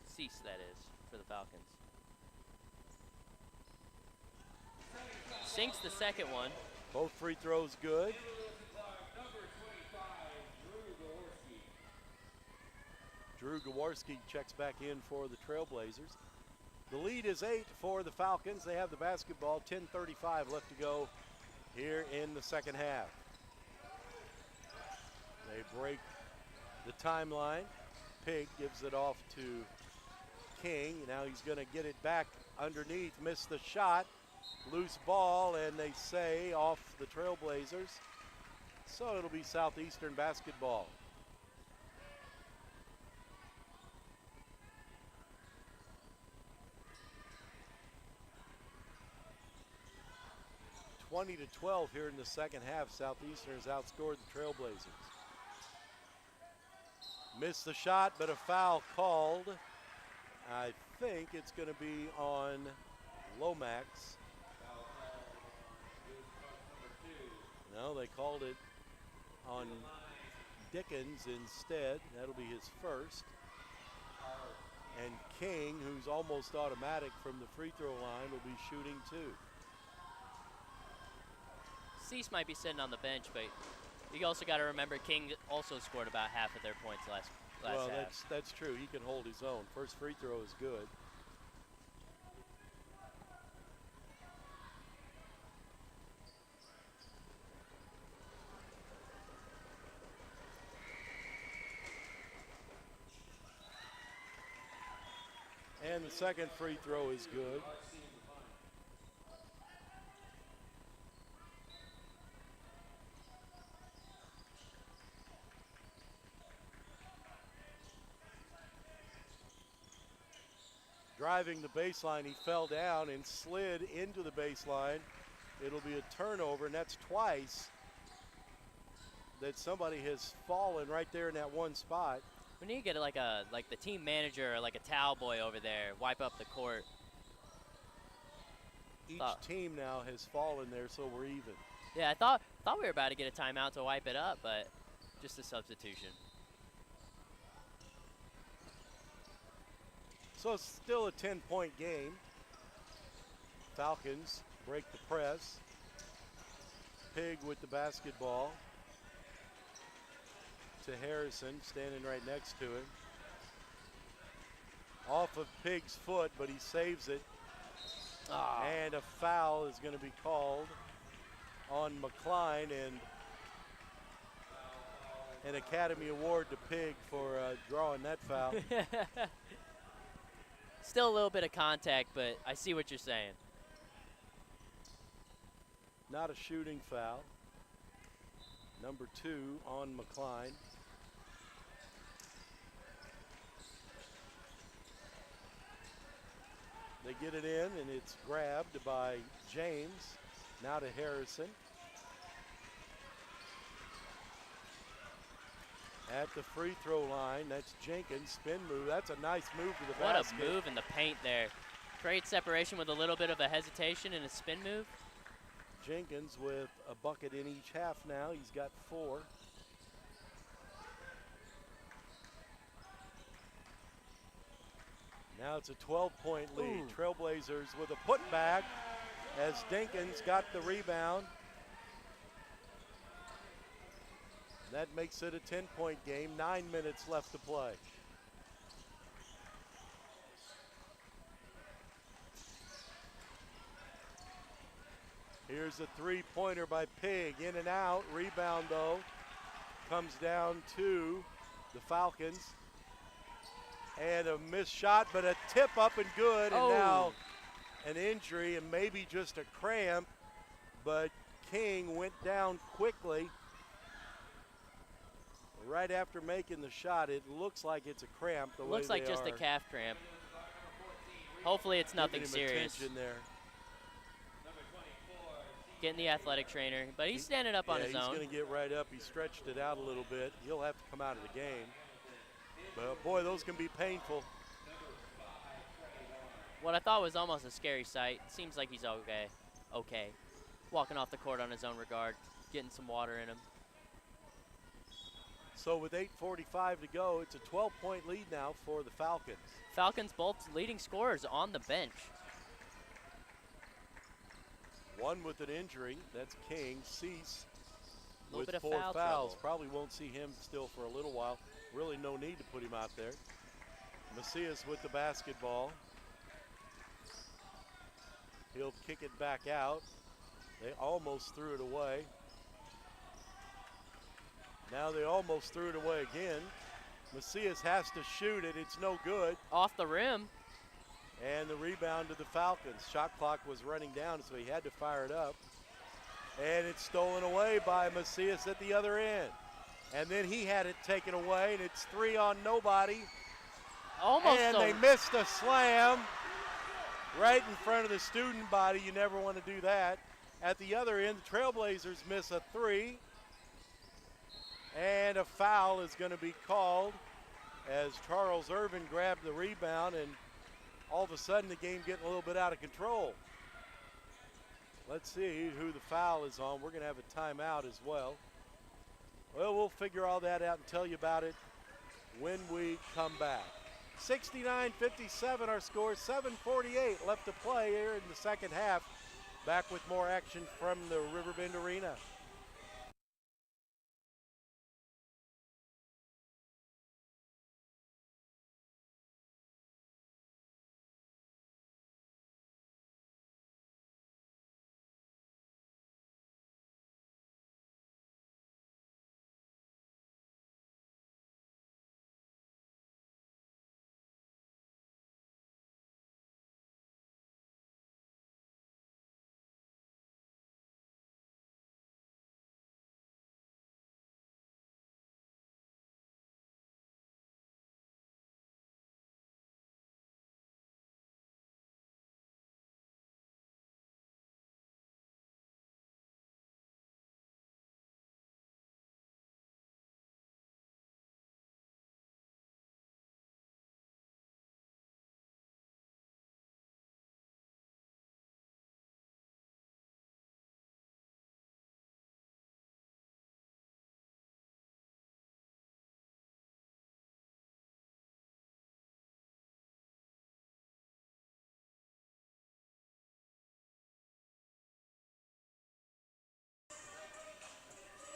S2: Cease, that is, for the Falcons. Sinks the second one.
S1: Both free throws good. Drew Gawarski checks back in for the Trailblazers. The lead is 8 for the Falcons. They have the basketball, 10:35 left to go here in the second half. They break the timeline. Pig gives it off to King. Now he's going to get it back underneath, missed the shot. Loose ball, and they say off the Trailblazers. So it'll be Southeastern basketball. (20-12) here in the second half. Southeastern has outscored the Trailblazers. Missed the shot, but a foul called. I think it's going to be on Lomax. No, they called it on Dickens instead. That'll be his first. And King, who's almost automatic from the free throw line, will be shooting 2.
S2: Cease might be sitting on the bench, but you also got to remember King also scored about half of their points last
S1: Well,
S2: half.
S1: that's true. He can hold his own. First free throw is good. And the second free throw is good. Driving the baseline, he fell down and slid into the baseline. It'll be a turnover, and that's twice that somebody has fallen right there in that one spot.
S2: We need to get like the team manager or like a towel boy over there, wipe up the court.
S1: Each team now has fallen there, so we're even.
S2: Yeah, I thought we were about to get a timeout to wipe it up, but just a substitution.
S1: So it's still a 10-point game. Falcons break the press. Pig with the basketball to Harrison, standing right next to him. Off of Pig's foot, but he saves it. And a foul is going to be called on McCline, an Academy Award to Pig for drawing that foul.
S2: Still a little bit of contact, but I see what you're saying.
S1: Not a shooting foul. Number 2 on McCline. They get it in, and it's grabbed by James. Now to Harrison. At the free throw line, that's Jenkins, spin move. That's a nice move to the basket.
S2: What a move in the paint there. Great separation with a little bit of a hesitation and a spin move.
S1: Jenkins with a bucket in each half now. He's got 4. Now it's a 12-point lead.
S2: Ooh.
S1: Trailblazers with a putback as Dinkins got the rebound. That makes it a 10-point game, 9 minutes left to play. Here's a three-pointer by Pig, in and out. Rebound, though, comes down to the Falcons. And a missed shot, but a tip up and good, and now an injury and maybe just a cramp, but King went down quickly. Right after making the shot, it looks like it's a cramp.
S2: Looks like just a calf cramp. Hopefully it's nothing serious.
S1: There.
S2: Getting the athletic trainer, but he's standing up on his own.
S1: He's going to get right up. He stretched it out a little bit. He'll have to come out of the game. But boy, those can be painful.
S2: What I thought was almost a scary sight. Seems like he's okay. Okay. Walking off the court on his own regard, getting some water in him.
S1: So with 8:45 to go, it's a 12-point lead now for the Falcons.
S2: Falcons both leading scorers on the bench.
S1: One with an injury, that's King. Cease with
S2: bit of
S1: 4
S2: foul
S1: fouls.
S2: trouble.
S1: Probably won't see him still for a little while. Really no need to put him out there. Macias with the basketball. He'll kick it back out. They almost threw it away. Now they almost threw it away again. Macias has to shoot it. It's no good.
S2: Off the rim.
S1: And the rebound to the Falcons. Shot clock was running down, so he had to fire it up. And it's stolen away by Macias at the other end. And then he had it taken away, and it's 3 on nobody.
S2: Almost.
S1: And they missed a slam right in front of the student body. You never want to do that. At the other end, the Trailblazers miss a 3. And a foul is going to be called as Charles Irvin grabbed the rebound, and all of a sudden the game getting a little bit out of control. Let's see who the foul is on. We're going to have a timeout as well. Well, we'll figure all that out and tell you about it when we come back. 69-57 our score, 7:48 left to play here in the second half. Back with more action from the Riverbend Arena.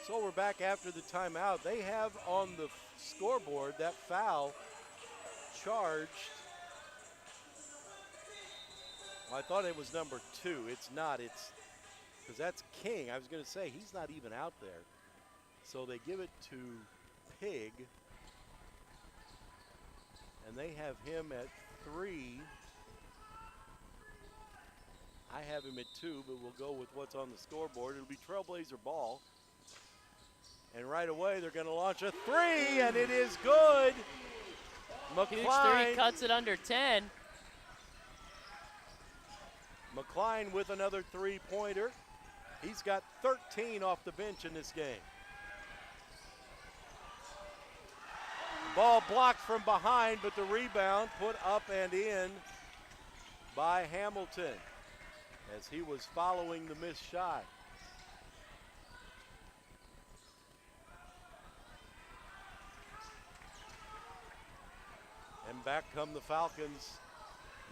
S1: So we're back after the timeout. They have on the scoreboard that foul charged. Well, I thought it was number 2. It's not. It's because that's King. I was going to say he's not even out there. So they give it to Pig. And they have him at 3. I have him at 2, but we'll go with what's on the scoreboard. It'll be Trailblazer ball. And right away, they're going to launch a 3, and it is good.
S2: Huge
S1: McCline,
S2: 3 cuts it under 10.
S1: McCline with another 3-pointer. He's got 13 off the bench in this game. Ball blocked from behind, but the rebound put up and in by Hamilton as he was following the missed shot. And back come the Falcons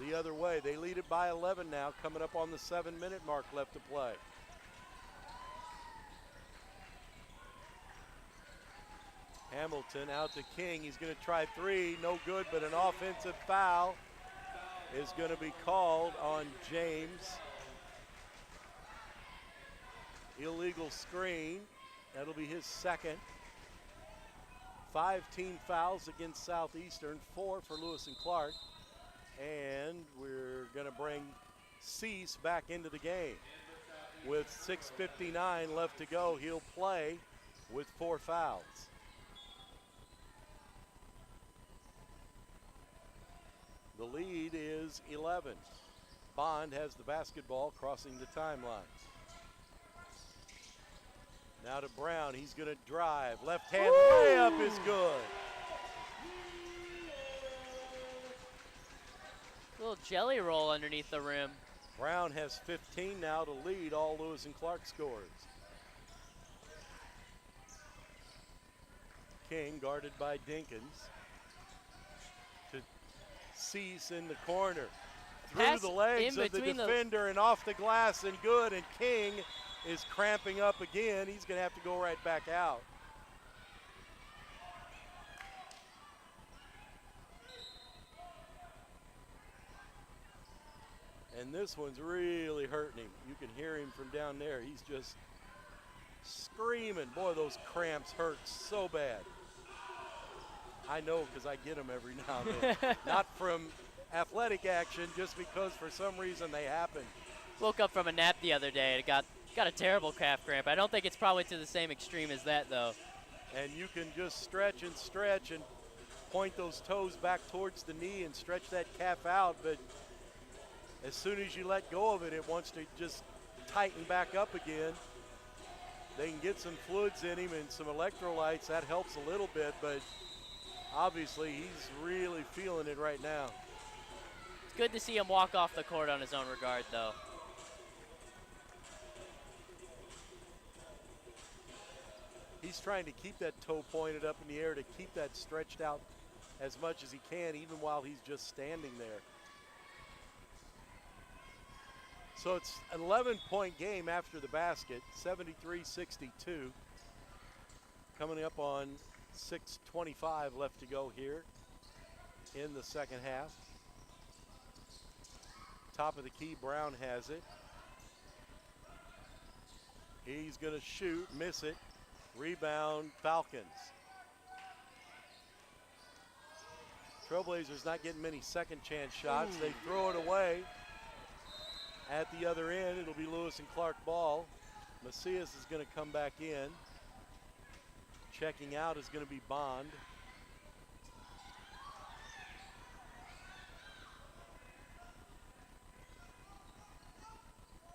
S1: the other way. They lead it by 11 now, coming up on the 7-minute mark left to play. Hamilton out to King. He's going to try 3. No good, but an offensive foul is going to be called on James. Illegal screen. That'll be his second. 5 team fouls against Southeastern, 4 for Lewis and Clark. And we're going to bring Cease back into the game. With 6:59 left to go, he'll play with 4 fouls. The lead is 11. Bond has the basketball crossing the timeline. Now to Brown, he's going to drive. Left hand layup is good.
S2: Little jelly roll underneath the rim.
S1: Brown has 15 now to lead all Lewis and Clark scores. King guarded by Dinkins. To Cease in the corner. Through
S2: Pass
S1: the legs
S2: in
S1: of the
S2: between the-
S1: defender and off the glass and good. And King is cramping up again. He's going to have to go right back out. And this one's really hurting him. You can hear him from down there. He's just screaming. Boy, those cramps hurt so bad. I know because I get them every now and then. Not from athletic action, just because for some reason they happen.
S2: Woke up from a nap the other day and got a terrible calf cramp. I don't think it's probably to the same extreme as that, though.
S1: And you can just stretch and point those toes back towards the knee and stretch that calf out, but as soon as you let go of it, it wants to just tighten back up again. They can get some fluids in him and some electrolytes. That helps a little bit, but obviously he's really feeling it right now.
S2: It's good to see him walk off the court on his own regard, though.
S1: He's trying to keep that toe pointed up in the air to keep that stretched out as much as he can, even while he's just standing there. So it's an 11-point game after the basket, 73-62. Coming up on 6:25 left to go here in the second half. Top of the key, Brown has it. He's going to shoot, miss it. Rebound, Falcons. Trailblazers not getting many second chance shots. They throw it away. At the other end, it'll be Lewis and Clark ball. Macias is going to come back in. Checking out is going to be Bond.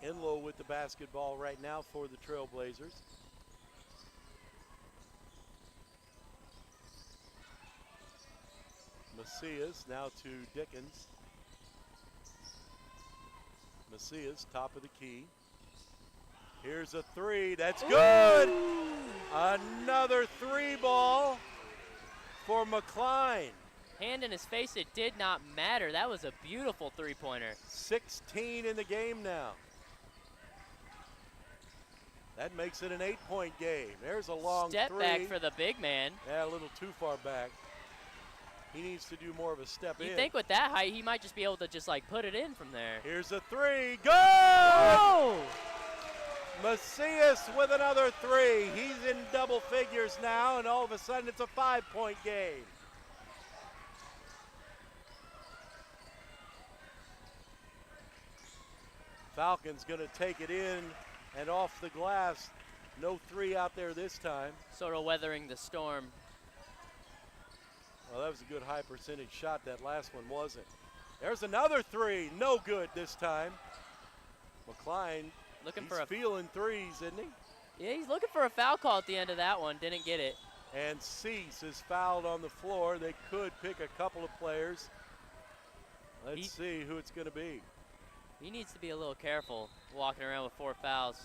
S1: Enlow with the basketball right now for the Trailblazers. Macias now to Dickens. Macias, top of the key. Here's a 3, that's good! Another 3 ball for McCline.
S2: Hand in his face, it did not matter. That was a beautiful 3-pointer.
S1: 16 in the game now. That makes it an 8-point game. There's a long
S2: Step
S1: 3.
S2: back for the big man.
S1: Yeah, a little too far back. He needs to do more of a step in.
S2: You think with that height, he might just be able to just like put it in from there.
S1: Here's a 3, good!
S2: Oh!
S1: Macias with another three. He's in double figures now, and all of a sudden it's a 5-point game. Falcons going to take it in and off the glass. No three out there this time.
S2: Sort of weathering the storm.
S1: Well, that was a good high percentage shot. That last one wasn't. There's another three. No good this time. McCline, he's feeling threes, isn't he?
S2: Yeah, he's looking for a foul call at the end of that one. Didn't get it.
S1: And Cease is fouled on the floor. They could pick a couple of players. Let's see who it's going to be.
S2: He needs to be a little careful walking around with 4 fouls.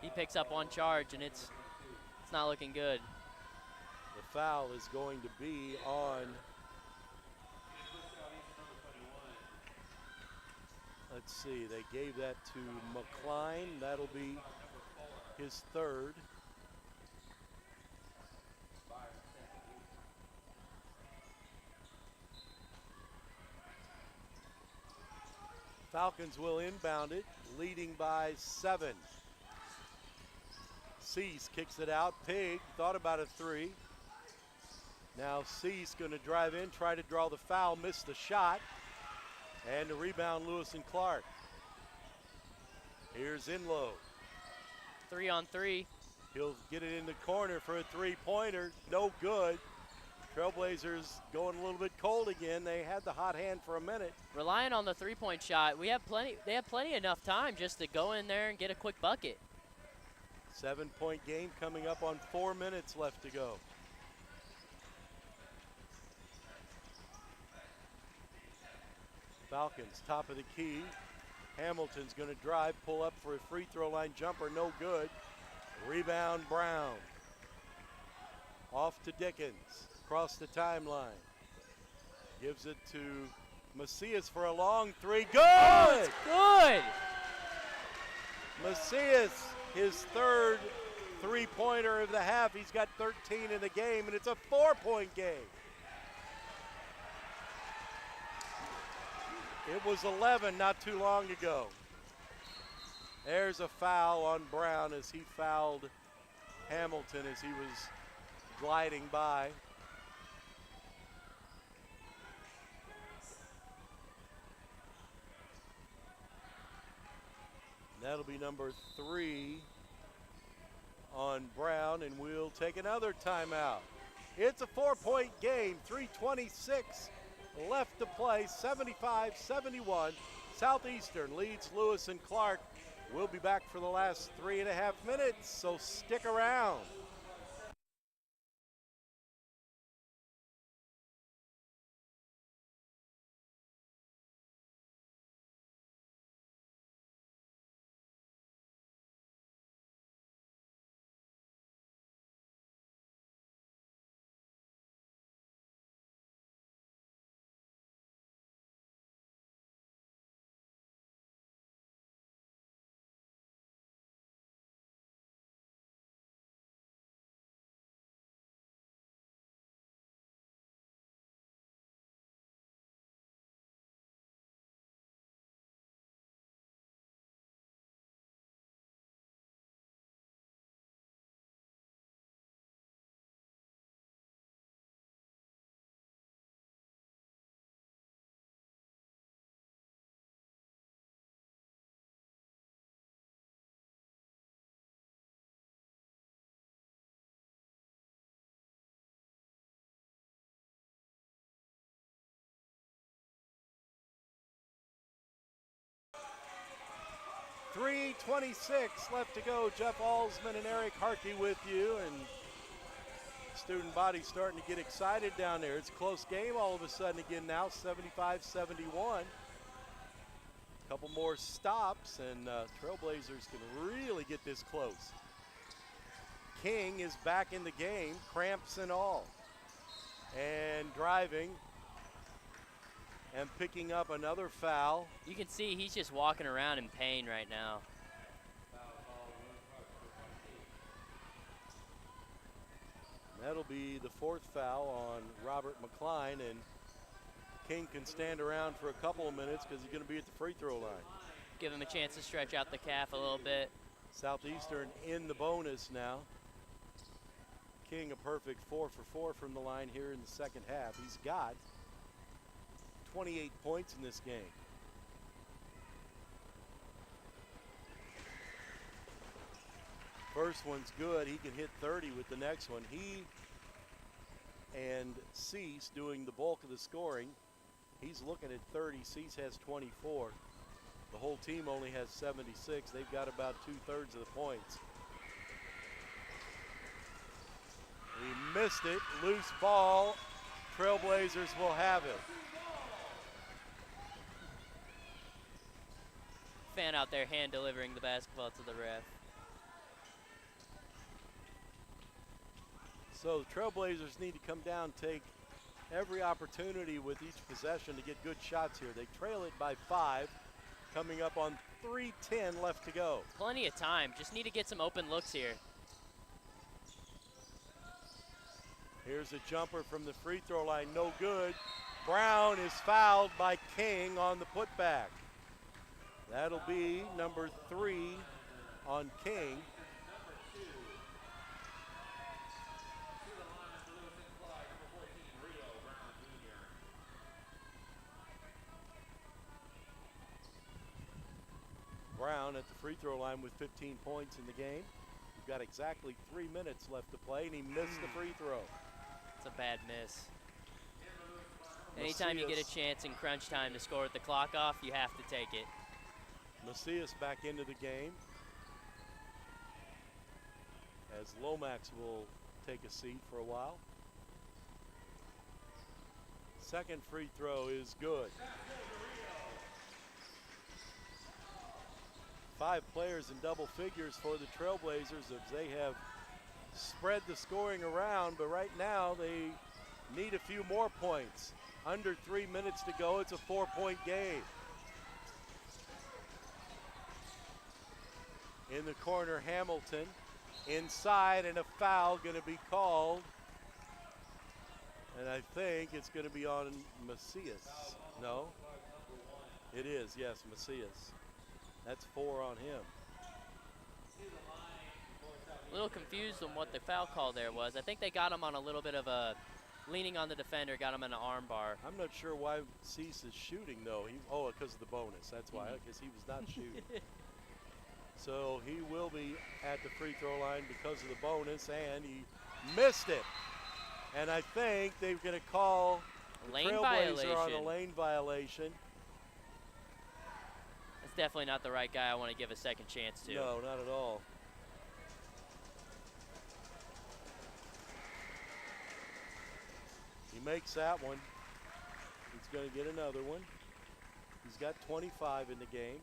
S2: He picks up one charge, and it's not looking good.
S1: The foul is going to be on, let's see, they gave that to McCline. That'll be his third. Falcons will inbound it, leading by 7. Cease kicks it out. Pig thought about a three. Now Cease going to drive in, try to draw the foul, missed the shot. And the rebound, Lewis and Clark. Here's Enlow.
S2: 3-on-3.
S1: He'll get it in the corner for a three-pointer. No good. Trailblazers going a little bit cold again. They had the hot hand for a minute.
S2: Relying on the three-point shot, they have plenty enough time just to go in there and get a quick bucket.
S1: 7-point game coming up on 4 minutes left to go. Falcons top of the key. Hamilton's going to drive, pull up for a free throw line jumper, no good. Rebound Brown. Off to Dickens, across the timeline. Gives it to Macias for a long three, good!
S2: Oh, it's good!
S1: Macias, his third three-pointer of the half. He's got 13 in the game, and it's a 4-point game. It was 11 not too long ago. There's a foul on Brown as he fouled Hamilton as he was gliding by. That'll be number 3 on Brown, and we'll take another timeout. It's a 4-point game, 3:26 left to play, 75-71. Southeastern leads Lewis and Clark. We'll be back for the last 3.5 minutes, so stick around. .326 left to go. Jeff Alsman and Eric Harkey with you, and student body starting to get excited down there. It's a close game all of a sudden again now, 75-71. Couple more stops, and Trailblazers can really get this close. King is back in the game, cramps and all. And driving and picking up another foul.
S2: You can see he's just walking around in pain right now.
S1: That'll be the 4th foul on Robert McCline, and King can stand around for a couple of minutes because he's going to be at the free throw line.
S2: Give him a chance to stretch out the calf a little bit.
S1: Southeastern in the bonus now. King a perfect 4 for 4 from the line here in the second half. He's got 28 points in this game. First one's good. He can hit 30 with the next one. He and Cease doing the bulk of the scoring. He's looking at 30. Cease has 24. The whole team only has 76. They've got about 2/3 of the points. He missed it. Loose ball. Trailblazers will have it.
S2: Fan out there hand delivering the basketball to the ref.
S1: So the Trailblazers need to come down, take every opportunity with each possession to get good shots here. They trail it by 5, coming up on 3:10 left to go.
S2: Plenty of time. Just need to get some open looks here.
S1: Here's a jumper from the free throw line, no good. Brown is fouled by King on the putback. That'll be number 3 on King. Brown at the free throw line with 15 points in the game. We've got exactly 3 minutes left to play, and he missed the free throw.
S2: It's a bad miss. Anytime you get a chance in crunch time to score with the clock off, you have to take it.
S1: Macias back into the game, as Lomax will take a seat for a while. Second free throw is good. 5 players in double figures for the Trailblazers as they have spread the scoring around, but right now they need a few more points. Under 3 minutes to go, it's a 4-point game. In the corner, Hamilton inside, and a foul going to be called. And I think it's going to be on Macias. No? It is, yes, Macias. That's 4 on him.
S2: A little confused on what the foul call there was. I think they got him on a little bit of a leaning on the defender, got him in an arm bar.
S1: I'm not sure why Cease is shooting, though. Because of the bonus. That's why, because he was not shooting. So he will be at the free throw line because of the bonus, and he missed it. And I think they're going to call the
S2: Lane
S1: Trailblazer
S2: violation.
S1: on a lane violation.
S2: That's definitely not the right guy I want to give a second chance to.
S1: No, not at all. He makes that one. He's going to get another one. He's got 25 in the game.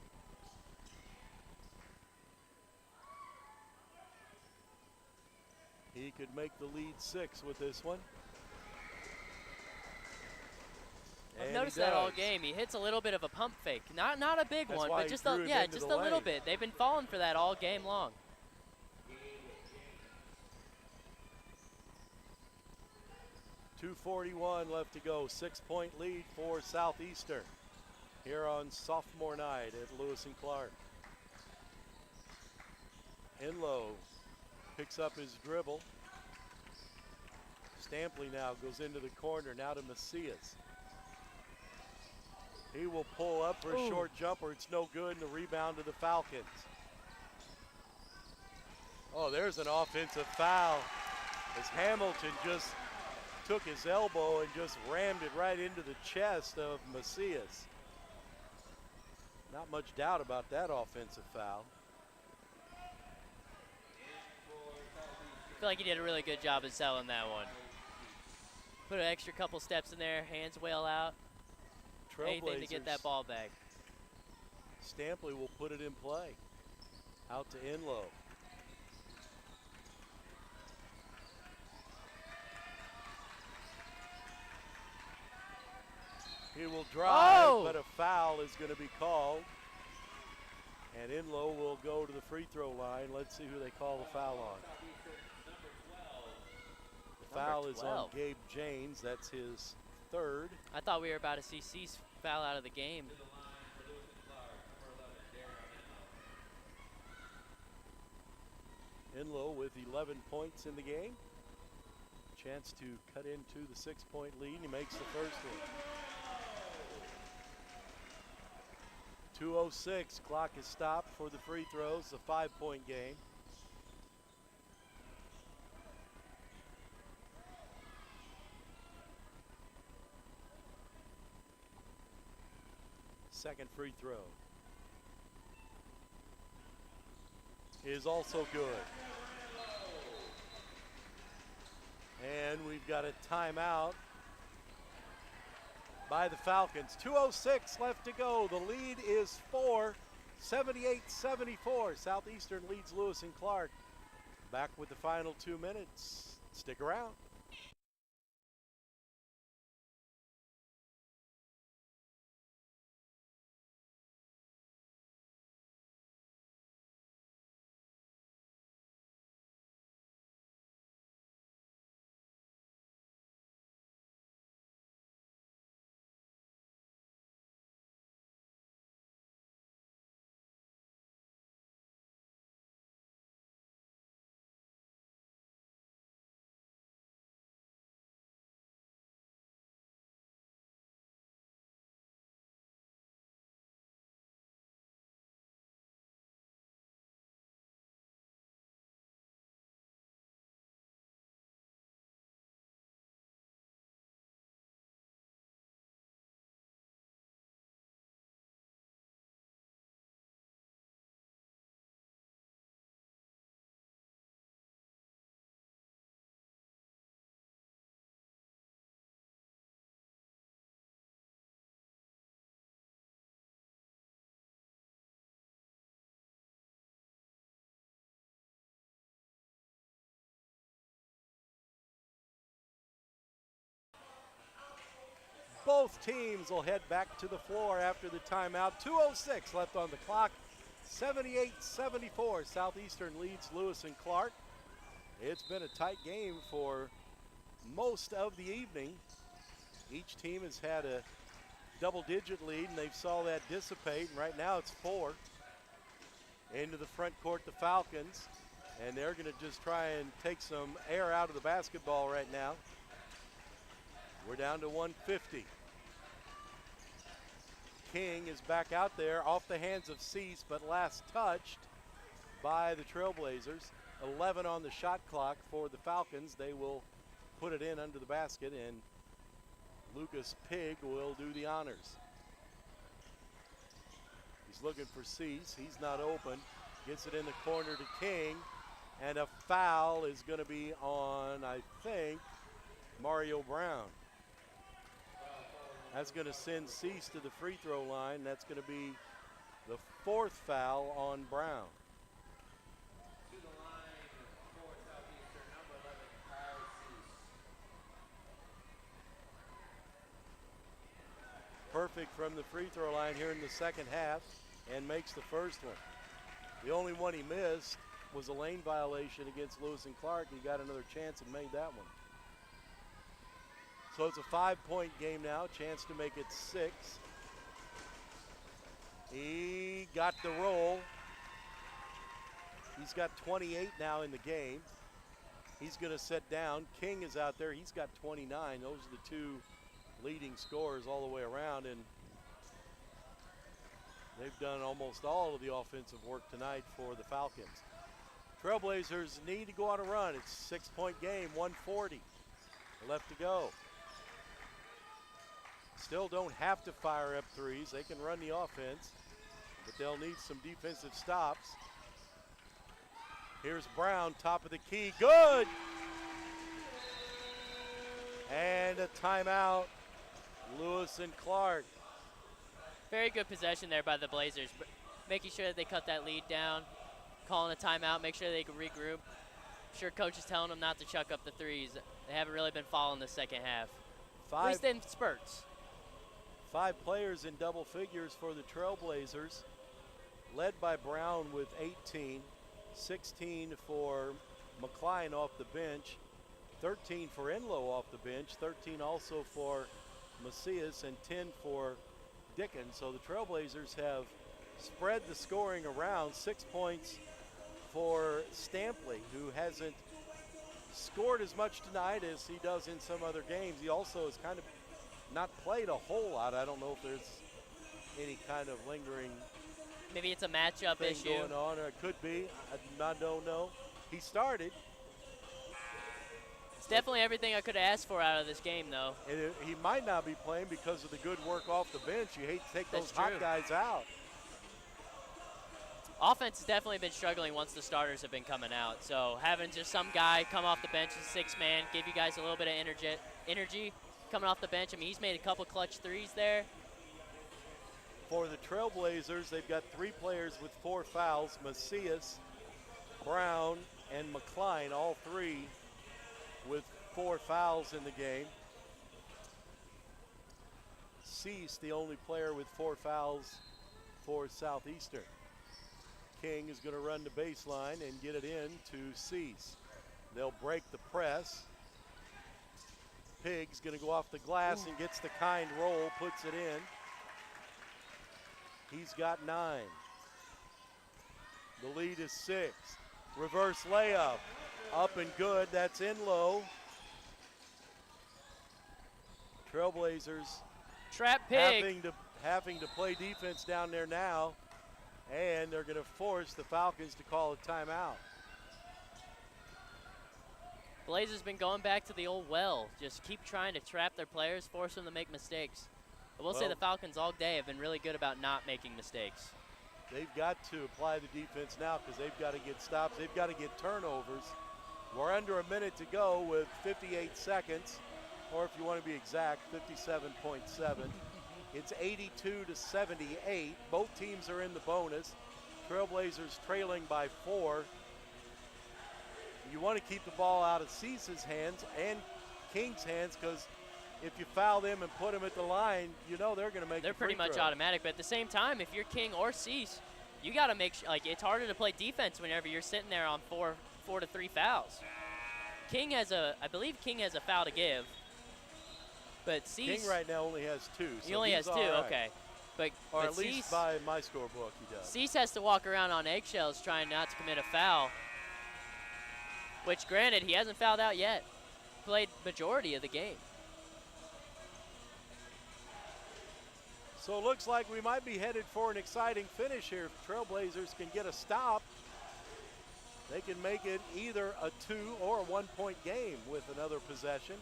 S1: He could make the lead 6 with this one.
S2: I've noticed that all game. He hits a little bit of a pump fake. Not a big
S1: That's
S2: one,
S1: why
S2: but
S1: he
S2: just
S1: drew him into
S2: just
S1: the
S2: a little
S1: lane.
S2: bit. They've been falling for that all game long.
S1: .241 left to go. 6-point lead for Southeastern here on sophomore night at Lewis and Clark. Enlow picks up his dribble. Stampley now goes into the corner, now to Macias. He will pull up for a short jumper. It's no good, and the rebound to the Falcons. Oh, there's an offensive foul as Hamilton just took his elbow and just rammed it right into the chest of Macias. Not much doubt about that offensive foul.
S2: I feel like he did a really good job of selling that one. Put an extra couple steps in there, hands well out. Anything to get that ball back.
S1: Stampley will put it in play. Out to Enlow. He will drive, but a foul is going to be called. And Enlow will go to the free throw line. Let's see who they call the foul on. The foul is on Gabe Janes. That's his 3rd.
S2: I thought we were about to see Cease foul out of the game.
S1: Enlow with 11 points in the game. Chance to cut into the 6-point lead, and he makes the first one. 2:06, clock is stopped for the free throws, a 5-point game. Second free throw is also good. And we've got a timeout by the Falcons. 2:06 left to go. The lead is 4, 78-74. Southeastern leads Lewis and Clark. Back with the final 2 minutes. Stick around. Both teams will head back to the floor after the timeout. 2:06 left on the clock. 78-74. Southeastern leads Lewis and Clark. It's been a tight game for most of the evening. Each team has had a double-digit lead, and they saw that dissipate. And right now it's 4. Into the front court, the Falcons. And they're going to just try and take some air out of the basketball right now. We're down to 150. King is back out there off the hands of Cease, but last touched by the Trailblazers. 11 on the shot clock for the Falcons. They will put it in under the basket, and Lucas Pig will do the honors. He's looking for Cease. He's not open. Gets it in the corner to King, and a foul is going to be on, I think, Mario Brown. That's going to send Cease to the free throw line. That's going to be the 4th foul on Brown.
S4: To the line for Southeastern, number 11, Kyle Cease.
S1: Perfect from the free throw line here in the second half, and makes the first one. The only one he missed was a lane violation against Lewis and Clark. He got another chance and made that one. So it's a 5-point game now, chance to make it 6. He got the roll. He's got 28 now in the game. He's going to sit down. King is out there. He's got 29. Those are the 2 leading scorers all the way around, and they've done almost all of the offensive work tonight for the Falcons. Trailblazers need to go on a run. It's a 6-point game, 1:40 left to go. Still don't have to fire up threes. They can run the offense, but they'll need some defensive stops. Here's Brown, top of the key, good! And a timeout, Lewis and Clark.
S2: Very good possession there by the Blazers, making sure that they cut that lead down, calling a timeout, make sure they can regroup. I'm sure coach is telling them not to chuck up the threes. They haven't really been following the second half, at least in spurts.
S1: 5 players in double figures for the Trailblazers, led by Brown with 18, 16 for McCline off the bench, 13 for Enlow off the bench, 13 also for Macias, and 10 for Dickens. So the Trailblazers have spread the scoring around. 6 points for Stampley, who hasn't scored as much tonight as he does in some other games. He also has kind of not played a whole lot. I don't know if there's any kind of lingering
S2: Maybe it's a matchup
S1: thing
S2: issue.
S1: going on, or it could be. I don't know. He started,
S2: It's definitely everything I could have asked for out of this game, though.
S1: and he might not be playing because of the good work off the bench. You hate to take
S2: That's
S1: those hot
S2: true.
S1: guys out.
S2: Offense has definitely been struggling once the starters have been coming out. So having just some guy come off the bench as six-man, give you guys a little bit of energy coming off the bench. I mean, he's made a couple clutch threes there.
S1: For the Trailblazers, they've got 3 players with 4 fouls, Macias, Brown, and McCline, all 3 with 4 fouls in the game. Cease, the only player with 4 fouls for Southeastern. King is going to run the baseline and get it in to Cease. They'll break the press. Pig's going to go off the glass and gets the kind roll, puts it in. He's got 9. The lead is 6. Reverse layup. Up and good. That's in low. Trailblazers
S2: Trap Pig.
S1: having to play defense down there now. And they're going to force the Falcons to call a timeout.
S2: Blazers been going back to the old well. Just keep trying to trap their players, force them to make mistakes. I will say
S1: Well,
S2: the Falcons all day have been really good about not making mistakes.
S1: They've got to apply the defense now because they've got to get stops. They've got to get turnovers. We're under a minute to go with 58 seconds, or if you want to be exact, 57.7. It's 82-78. Both teams are in the bonus. Trailblazers trailing by 4. You want to keep the ball out of Cease's hands and King's hands because if you foul them and put them at the line, you know they're going to make
S2: They're
S1: the free
S2: pretty much
S1: throw.
S2: automatic, but at the same time, if you're King or Cease, you got to make sure, like, it's harder to play defense whenever you're sitting there on 4 to 3 fouls. I believe King has a foul to give, but Cease.
S1: King right now only has 2. So
S2: he only has
S1: he's
S2: 2,
S1: all right.
S2: okay. But
S1: Or
S2: but
S1: at least
S2: Cease,
S1: by my scorebook he does.
S2: Cease has to walk around on eggshells trying not to commit a foul, which, granted, he hasn't fouled out yet. Played majority of the game.
S1: So it looks like we might be headed for an exciting finish here. If Trailblazers can get a stop, they can make it either a 2 or a 1-point game with another possession.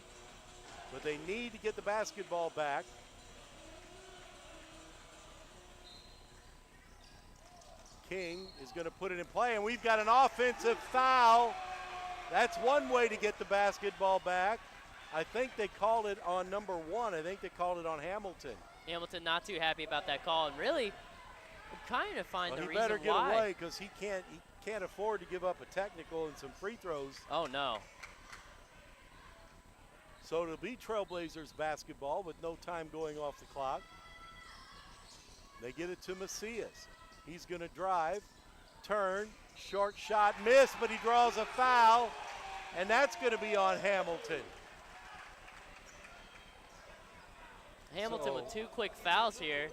S1: But they need to get the basketball back. King is going to put it in play, and we've got an offensive foul. That's one way to get the basketball back. I think they called it on number 1. I think they called it on Hamilton.
S2: Hamilton not too happy about that call, and really kind of find
S1: Well,
S2: the
S1: he
S2: reason
S1: better get
S2: why.
S1: away because he can't afford to give up a technical and some free throws.
S2: Oh no.
S1: So it'll be Trailblazers basketball with no time going off the clock. They get it to Macias. He's going to drive, turn, short shot, miss, but he draws a foul, and that's going to be on Hamilton.
S2: Hamilton with
S1: So-
S2: 2 quick fouls here.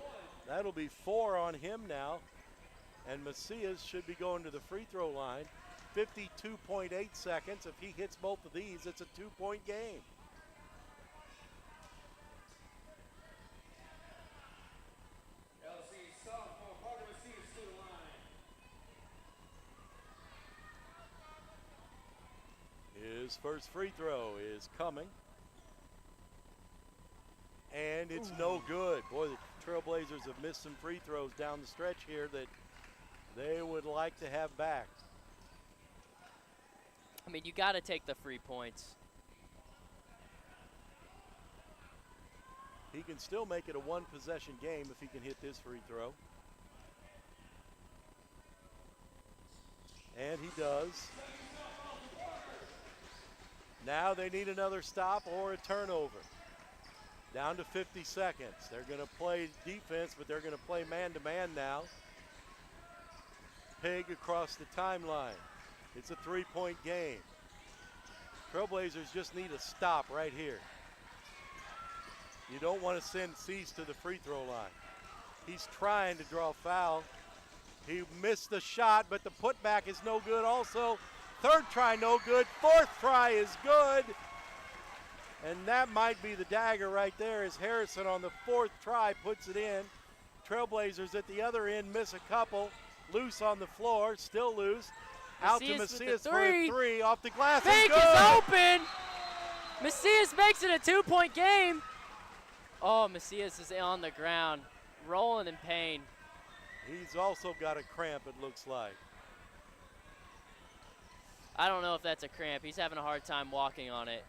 S1: That'll be 4 on him now, and Macias should be going to the free throw line. 52.8 seconds. If he hits both of these, it's a 2-point game.
S4: LC sophomore Parker receives to the line.
S1: His first free throw is coming. And it's no good. Boy, the Trailblazers have missed some free throws down the stretch here that they would like to have back.
S2: I mean, you got to take the free points.
S1: He can still make it a 1-possession game if he can hit this free throw. And he does. Now they need another stop or a turnover. Down to 50 seconds. They're going to play defense, but they're going to play man-to-man now. Pig across the timeline. It's a 3-point game. Trailblazers just need a stop right here. You don't want to send Cease to the free throw line. He's trying to draw foul. He missed the shot, but the putback is no good also. Third try, no good. Fourth try is good. And that might be the dagger right there as Harrison on the fourth try puts it in. Trailblazers at the other end miss a couple. Loose on the floor, still loose. Out to
S2: Macias with the
S1: Macias for a three off the glass. and
S2: Bank
S1: good.
S2: is open. Macias makes it a 2-point game. Oh, Macias is on the ground, rolling in pain.
S1: He's also got a cramp, it looks like.
S2: I don't know if that's a cramp. He's having a hard time walking on it.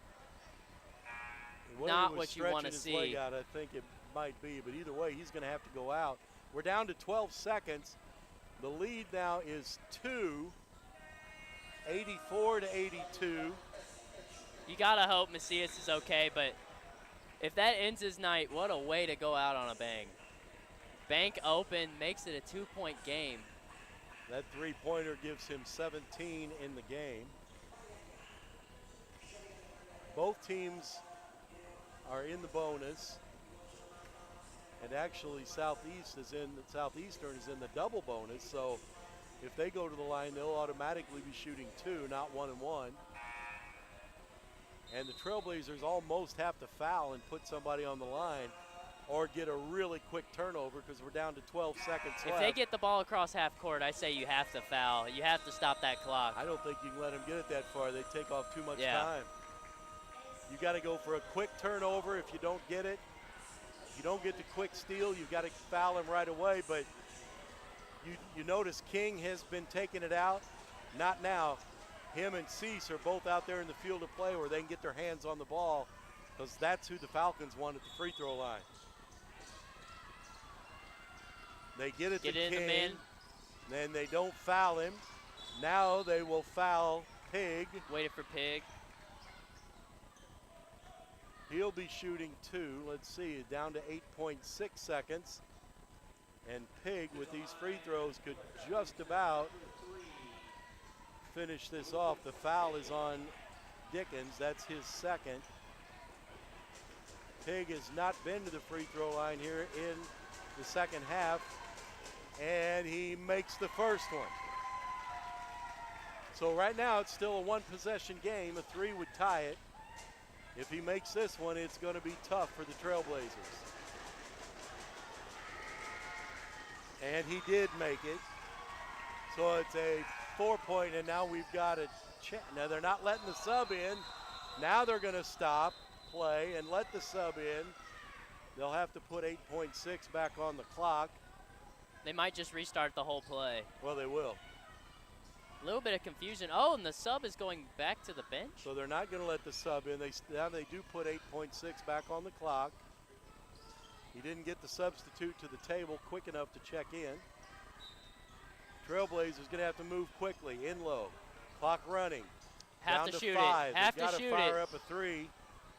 S1: The way
S2: Not
S1: he was
S2: what you wanna
S1: stretching his leg
S2: see.
S1: out, I think it might be, but either way, he's going to have to go out. We're down to 12 seconds. The lead now is 2, 84 to 82.
S2: You gotta hope Macias is okay, but if that ends his night, what a way to go out on a bang. Bank open, makes it a 2-point game.
S1: That three-pointer gives him 17 in the game. Both teams are in the bonus. And actually Southeastern is in the double bonus, so if they go to the line, they'll automatically be shooting 2, not 1 and 1. And the Trailblazers almost have to foul and put somebody on the line or get a really quick turnover because we're down to 12 seconds
S2: If
S1: left.
S2: they get the ball across half court, I say you have to foul. You have to stop that clock.
S1: I don't think you can let them get it that far. They take off too much
S2: Yeah.
S1: time. You got to go for a quick turnover if you don't get it. If you don't get the quick steal, you've got to foul him right away. But you notice King has been taking it out. Not now. Him and Cease are both out there in the field of play where they can get their hands on the ball because that's who the Falcons want at the free throw line. They get it
S2: Get
S1: to
S2: it in the
S1: King,
S2: man.
S1: then they don't foul him. Now they will foul Pig.
S2: Waited for Pig.
S1: He'll be shooting 2. Let's see, down to 8.6 seconds. And Pig with these free throws could just about finish this off. The foul is on Dickens. That's his second. Pig has not been to the free throw line here in the second half. And he makes the first one. So right now it's still a one-possession game. A 3 would tie it. If he makes this one, it's going to be tough for the Trailblazers. And he did make it. So it's a 4-point, and now we've got a chance. Now they're not letting the sub in. Now they're going to stop play and let the sub in. They'll have to put 8.6 back on the clock.
S2: They might just restart the whole play.
S1: Well, they will.
S2: A little bit of confusion. Oh, and the sub is going back to the bench?
S1: So they're not going to let the sub in. Now they do put 8.6 back on the clock. He didn't get the substitute to the table quick enough to check in. Trailblazers going to have to move quickly, in low. Clock running.
S2: Have
S1: Down
S2: to shoot
S1: 5.
S2: it. Have
S1: They've
S2: to
S1: got
S2: shoot
S1: fire
S2: it.
S1: up a 3.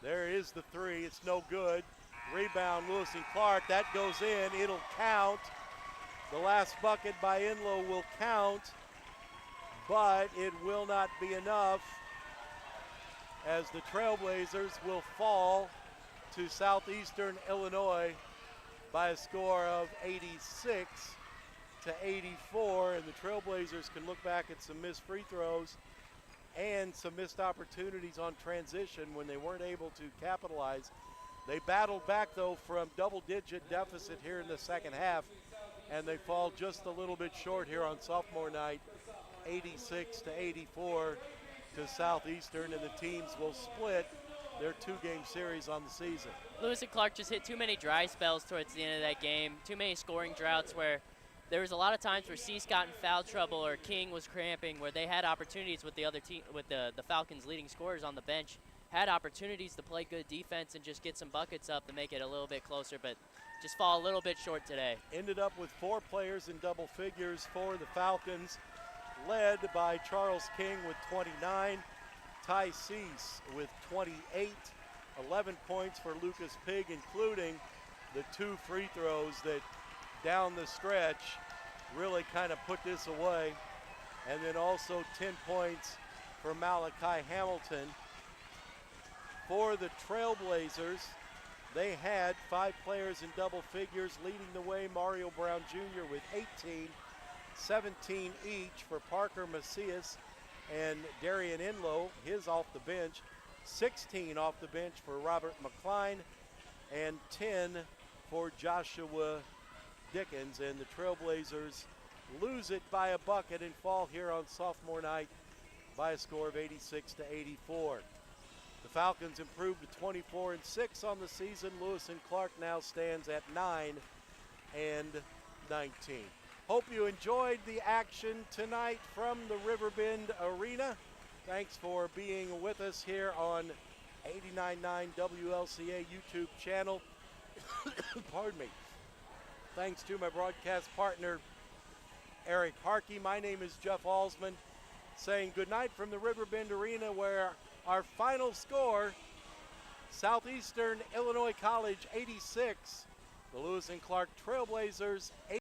S1: There is the 3. It's no good. Rebound, Lewis and Clark. That goes in. It'll count. The last bucket by Inlow will count, but it will not be enough as the Trailblazers will fall to Southeastern Illinois by a score of 86 to 84, and the Trailblazers can look back at some missed free throws and some missed opportunities on transition when they weren't able to capitalize. They battled back, though, from double-digit deficit here in the second half, and they fall just a little bit short here on sophomore night, 86 to 84 to Southeastern, and the teams will split their 2-game series on the season.
S2: Lewis and Clark just hit too many dry spells towards the end of that game, too many scoring droughts where there was a lot of times where Cease got in foul trouble or King was cramping, where they had opportunities with the other team, with the Falcons' leading scorers on the bench, had opportunities to play good defense and just get some buckets up to make it a little bit closer, but just fall a little bit short today.
S1: Ended up with 4 players in double figures for the Falcons, led by Charles King with 29, Ty Cease with 28, 11 points for Lucas Pig, including the 2 free throws that down the stretch really kind of put this away. And then also 10 points for Malachi Hamilton. For the Trailblazers, they had 5 players in double figures, leading the way Mario Brown Jr. with 18, 17 each for Parker Macias and Darian Enlow, his off the bench. 16 off the bench for Robert McCline, and 10 for Joshua Dickens. And the Trailblazers lose it by a bucket and fall here on sophomore night by a score of 86-84. The Falcons improved to 24-6 on the season. Lewis and Clark now stands at 9-19. Hope you enjoyed the action tonight from the Riverbend Arena. Thanks for being with us here on 89.9 WLCA YouTube channel. Pardon me. Thanks to my broadcast partner, Eric Harkey. My name is Jeff Alsman, saying goodnight from the Riverbend Arena, where our final score, Southeastern Illinois College 86, the Lewis and Clark Trailblazers